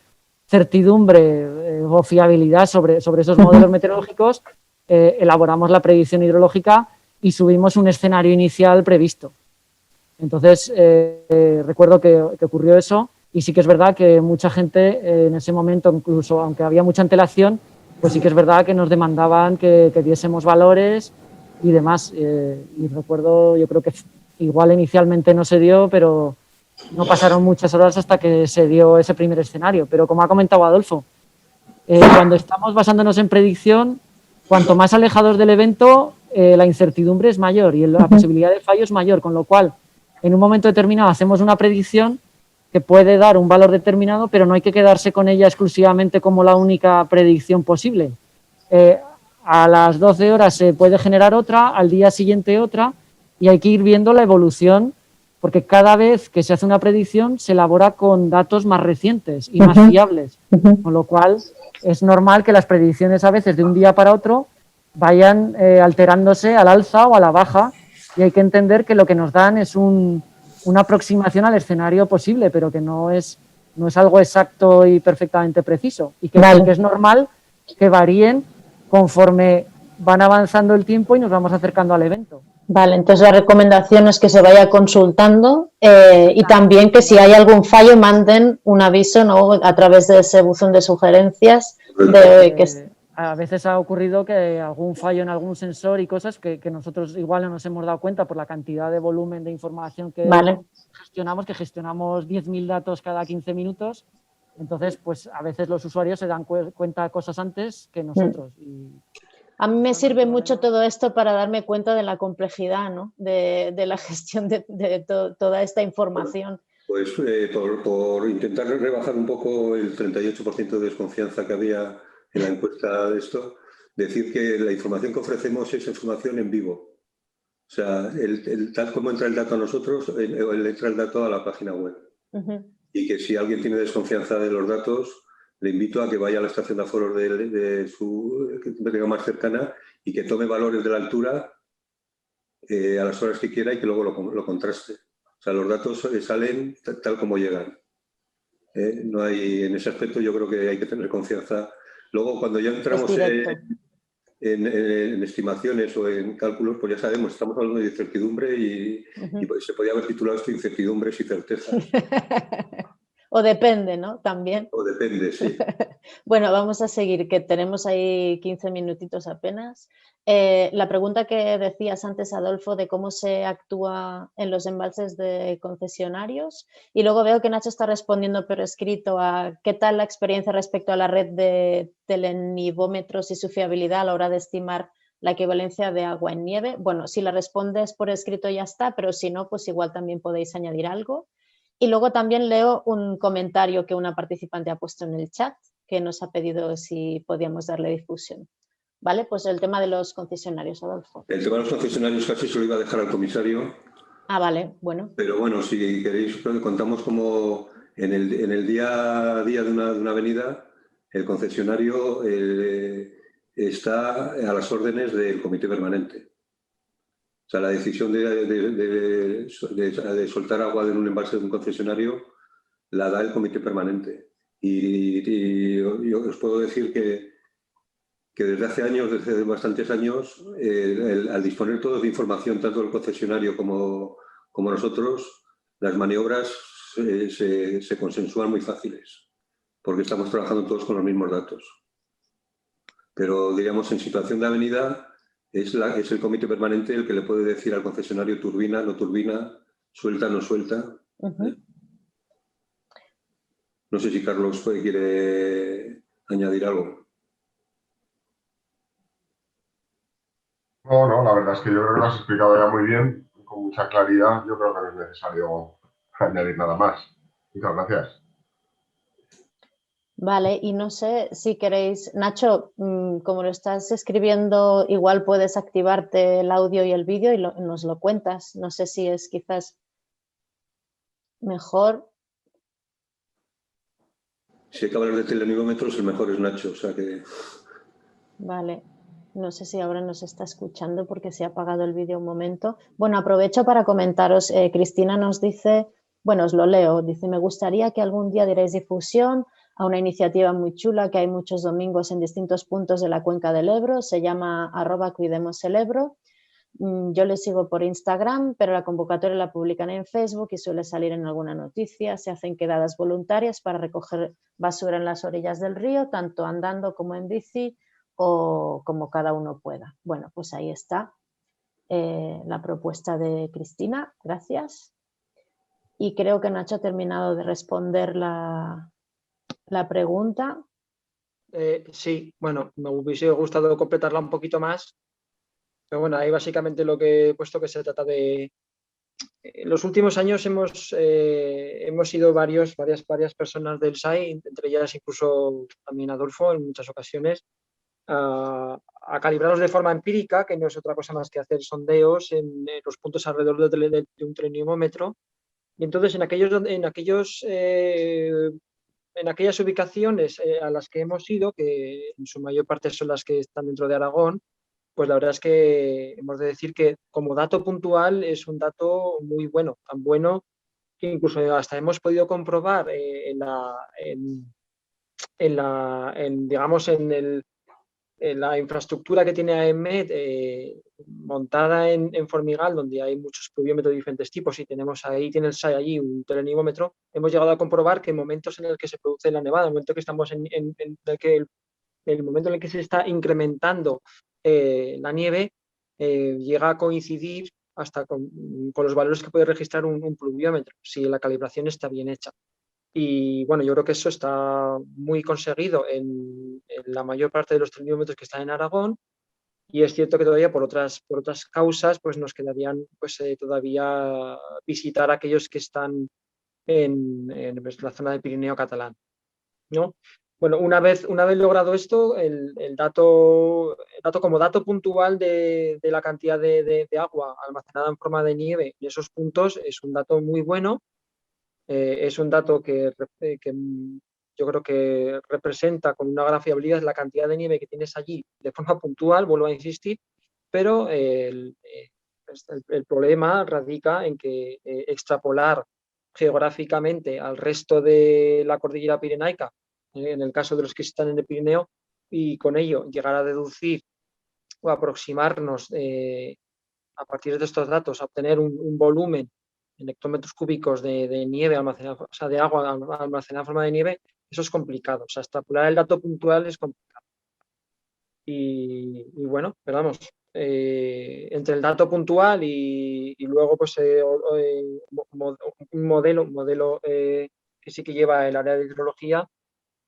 certidumbre o fiabilidad sobre esos modelos meteorológicos, elaboramos la predicción hidrológica y subimos un escenario inicial previsto. Entonces, recuerdo que ocurrió eso. Y sí que es verdad que mucha gente en ese momento, incluso aunque había mucha antelación, pues sí que es verdad que nos demandaban que diésemos valores y demás. Y recuerdo, yo creo que igual inicialmente no se dio, pero no pasaron muchas horas hasta que se dio ese primer escenario. Pero como ha comentado Adolfo, cuando estamos basándonos en predicción, cuanto más alejados del evento, la incertidumbre es mayor y la posibilidad de fallo es mayor, con lo cual en un momento determinado hacemos una predicción que puede dar un valor determinado, pero no hay que quedarse con ella exclusivamente como la única predicción posible. A las 12 horas se puede generar otra, al día siguiente otra, y hay que ir viendo la evolución, porque cada vez que se hace una predicción se elabora con datos más recientes y más fiables, con lo cual es normal que las predicciones a veces de un día para otro vayan alterándose al alza o a la baja, y hay que entender que lo que nos dan es una aproximación al escenario posible, pero que no es algo exacto y perfectamente preciso, y que, Vale. que es normal que varíen conforme van avanzando el tiempo y nos vamos acercando al evento. Vale, entonces la recomendación es que se vaya consultando y también que si hay algún fallo manden un aviso, ¿no?, a través de ese buzón de sugerencias. A veces ha ocurrido que algún fallo en algún sensor y cosas que nosotros igual no nos hemos dado cuenta por la cantidad de volumen de información que gestionamos, 10.000 datos cada 15 minutos. Entonces, pues a veces los usuarios se dan cuenta de cosas antes que nosotros. A mí me sirve mucho todo esto para darme cuenta de la complejidad, ¿no?, de la gestión de toda esta información. Pues por intentar rebajar un poco el 38% de desconfianza que había en la encuesta de esto, decir que la información que ofrecemos es información en vivo. O sea, tal como entra el dato a nosotros, entra el dato a la página web. Y que si alguien tiene desconfianza de los datos, le invito a que vaya a la estación de aforos que tenga más cercana y que tome valores de la altura a las horas que quiera y que luego lo contraste. O sea, los datos salen tal como llegan. No hay, en ese aspecto yo creo que hay que tener confianza. Luego, cuando ya entramos en estimaciones o en cálculos, pues ya sabemos, estamos hablando de incertidumbre y pues se podía haber titulado esto incertidumbres y certezas. O depende, ¿no? También. O depende, sí. Bueno, vamos a seguir, que tenemos ahí 15 minutitos apenas. La pregunta que decías antes, Adolfo, de cómo se actúa en los embalses de concesionarios. Y luego veo que Nacho está respondiendo por escrito a qué tal la experiencia respecto a la red de telenivómetros y su fiabilidad a la hora de estimar la equivalencia de agua en nieve. Bueno, si la respondes por escrito ya está, pero si no, pues igual también podéis añadir algo. Y luego también leo un comentario que una participante ha puesto en el chat, que nos ha pedido si podíamos darle difusión. ¿Vale? Pues el tema de los concesionarios, Adolfo. El tema de los concesionarios casi se lo iba a dejar al comisario. Ah, vale, bueno. Pero bueno, si queréis, contamos como en el día a día de una avenida, el concesionario está a las órdenes del comité permanente. O sea, la decisión de soltar agua en un embalse de un concesionario la da el comité permanente. Y yo os puedo decir que desde hace años, desde bastantes años, al disponer todos de información, tanto el concesionario como nosotros, las maniobras se consensúan muy fáciles, porque estamos trabajando todos con los mismos datos. Pero, digamos, en situación de avenida, es el comité permanente el que le puede decir al concesionario turbina, no turbina, suelta, no suelta. No sé si Carlos quiere añadir algo. No, la verdad es que yo creo que lo has explicado ya muy bien, con mucha claridad. Yo creo que no es necesario añadir nada más. Muchas gracias. Vale, y no sé si queréis, Nacho, como lo estás escribiendo, igual puedes activarte el audio y el vídeo y nos lo cuentas. No sé si es quizás mejor. Si hay que hablar de telenivómetros, el mejor es Nacho, o sea que... Vale, no sé si ahora nos está escuchando porque se ha apagado el vídeo un momento. Bueno, aprovecho para comentaros, Cristina nos dice, bueno, os lo leo, dice, me gustaría que algún día dierais difusión a una iniciativa muy chula que hay muchos domingos en distintos puntos de la cuenca del Ebro, se llama @cuidemoselebro. Yo le sigo por Instagram, pero la convocatoria la publican en Facebook y suele salir en alguna noticia. Se hacen quedadas voluntarias para recoger basura en las orillas del río, tanto andando como en bici o como cada uno pueda. Bueno, pues ahí está la propuesta de Cristina, gracias. Y creo que Nacho ha terminado de responder la pregunta. Sí, bueno, me hubiese gustado completarla un poquito más. Pero bueno, ahí básicamente lo que he puesto que se trata de... En los últimos años hemos sido varias personas del SAI, entre ellas incluso también Adolfo en muchas ocasiones, a calibrarlos de forma empírica, que no es otra cosa más que hacer sondeos en los puntos alrededor de un telenivómetro. Y entonces en aquellas ubicaciones a las que hemos ido, que en su mayor parte son las que están dentro de Aragón, pues la verdad es que hemos de decir que como dato puntual es un dato muy bueno, tan bueno que incluso hasta hemos podido comprobar digamos, en la infraestructura que tiene AEMET montada en Formigal, donde hay muchos pluviómetros de diferentes tipos y tienes allí un telenivómetro, hemos llegado a comprobar que en momentos en el que se produce la nevada, en el momento que estamos el momento en el que se está incrementando la nieve, llega a coincidir hasta con los valores que puede registrar un pluviómetro, si la calibración está bien hecha. Y bueno, yo creo que eso está muy conseguido en la mayor parte de los telenivómetros que están en Aragón, y es cierto que todavía por otras causas pues nos quedarían todavía visitar aquellos que están en la zona del Pirineo catalán, ¿no? Bueno, una vez logrado esto, el dato como dato puntual de la cantidad de agua almacenada en forma de nieve en esos puntos es un dato muy bueno. Es un dato que yo creo que representa con una gran fiabilidad la cantidad de nieve que tienes allí de forma puntual, vuelvo a insistir, pero el problema radica en que extrapolar geográficamente al resto de la cordillera pirenaica, en el caso de los que están en el Pirineo, y con ello llegar a deducir o aproximarnos a partir de estos datos a obtener un volumen en hectómetros cúbicos de nieve almacenada, o sea, de agua almacenada en forma de nieve, eso es complicado. O sea, extrapolar el dato puntual es complicado. Y bueno, pero vamos, entre el dato puntual y luego pues un modelo que sí que lleva el área de hidrología,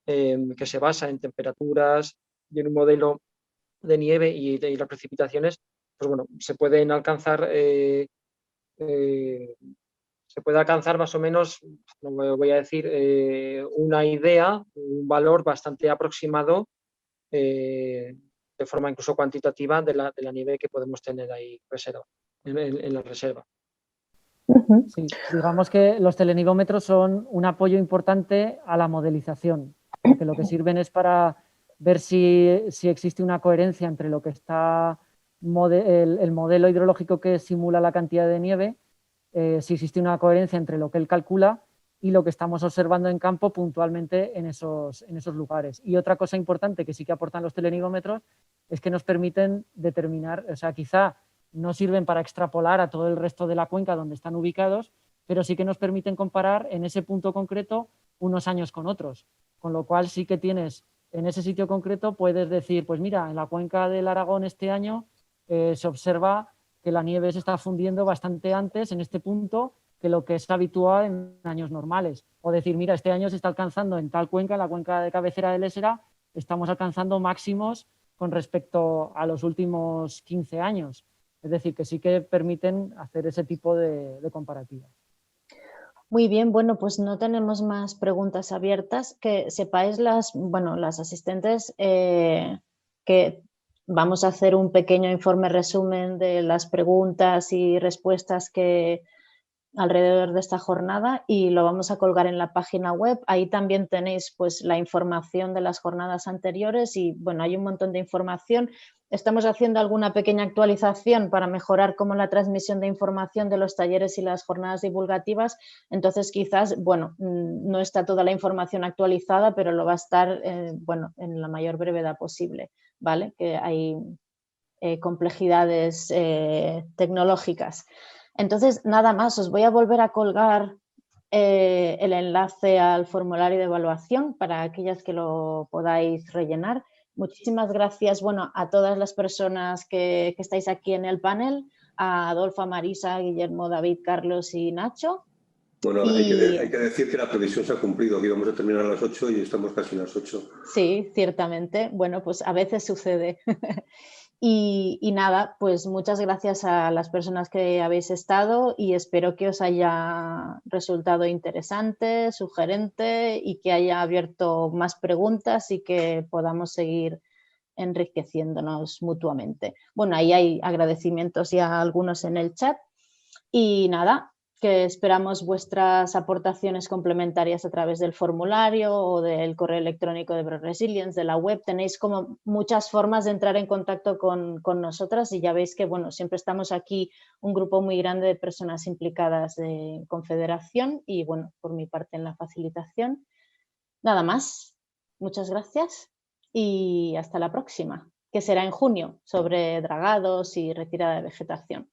que se basa en temperaturas y en un modelo de nieve y las precipitaciones, pues bueno, se pueden alcanzar más o menos, no voy a decir, una idea, un valor bastante aproximado de forma incluso cuantitativa de la nieve que podemos tener ahí en la reserva. Sí, digamos que los telenivómetros son un apoyo importante a la modelización, porque lo que sirven es para ver si existe una coherencia entre lo que está el modelo hidrológico que simula la cantidad de nieve, si existe una coherencia entre lo que él calcula y lo que estamos observando en campo puntualmente en esos lugares. Y otra cosa importante que sí que aportan los telenivómetros es que nos permiten determinar, o sea, quizá no sirven para extrapolar a todo el resto de la cuenca donde están ubicados, pero sí que nos permiten comparar en ese punto concreto unos años con otros. Con lo cual sí que tienes, en ese sitio concreto puedes decir, pues mira, en la cuenca del Aragón este año se observa que la nieve se está fundiendo bastante antes en este punto que lo que es habitual en años normales. O decir, mira, este año se está alcanzando en tal cuenca, en la cuenca de cabecera del Ésera, estamos alcanzando máximos con respecto a los últimos 15 años. Es decir, que sí que permiten hacer ese tipo de comparativas. Muy bien, bueno, pues no tenemos más preguntas abiertas. Que sepáis las asistentes que vamos a hacer un pequeño informe resumen de las preguntas y respuestas que alrededor de esta jornada y lo vamos a colgar en la página web. Ahí también tenéis pues la información de las jornadas anteriores y bueno, hay un montón de información. Estamos haciendo alguna pequeña actualización para mejorar como la transmisión de información de los talleres y las jornadas divulgativas. Entonces quizás, bueno, no está toda la información actualizada, pero lo va a estar, bueno, en la mayor brevedad posible, ¿vale? Que hay complejidades tecnológicas. Entonces, nada más, os voy a volver a colgar el enlace al formulario de evaluación para aquellas que lo podáis rellenar. Muchísimas gracias, bueno, a todas las personas que estáis aquí en el panel, a Adolfo, a Marisa, a Guillermo, David, Carlos y Nacho. Bueno, hay que decir que la previsión se ha cumplido, que íbamos a terminar a las 8 y estamos casi a las 8. Sí, ciertamente. Bueno, pues a veces sucede. Y nada, pues muchas gracias a las personas que habéis estado y espero que os haya resultado interesante, sugerente y que haya abierto más preguntas y que podamos seguir enriqueciéndonos mutuamente. Bueno, ahí hay agradecimientos ya algunos en el chat y nada, que esperamos vuestras aportaciones complementarias a través del formulario o del correo electrónico de BioResilience, de la web. Tenéis como muchas formas de entrar en contacto con nosotras y ya veis que bueno, siempre estamos aquí un grupo muy grande de personas implicadas de Confederación y bueno, por mi parte en la facilitación. Nada más, muchas gracias y hasta la próxima, que será en junio, sobre dragados y retirada de vegetación.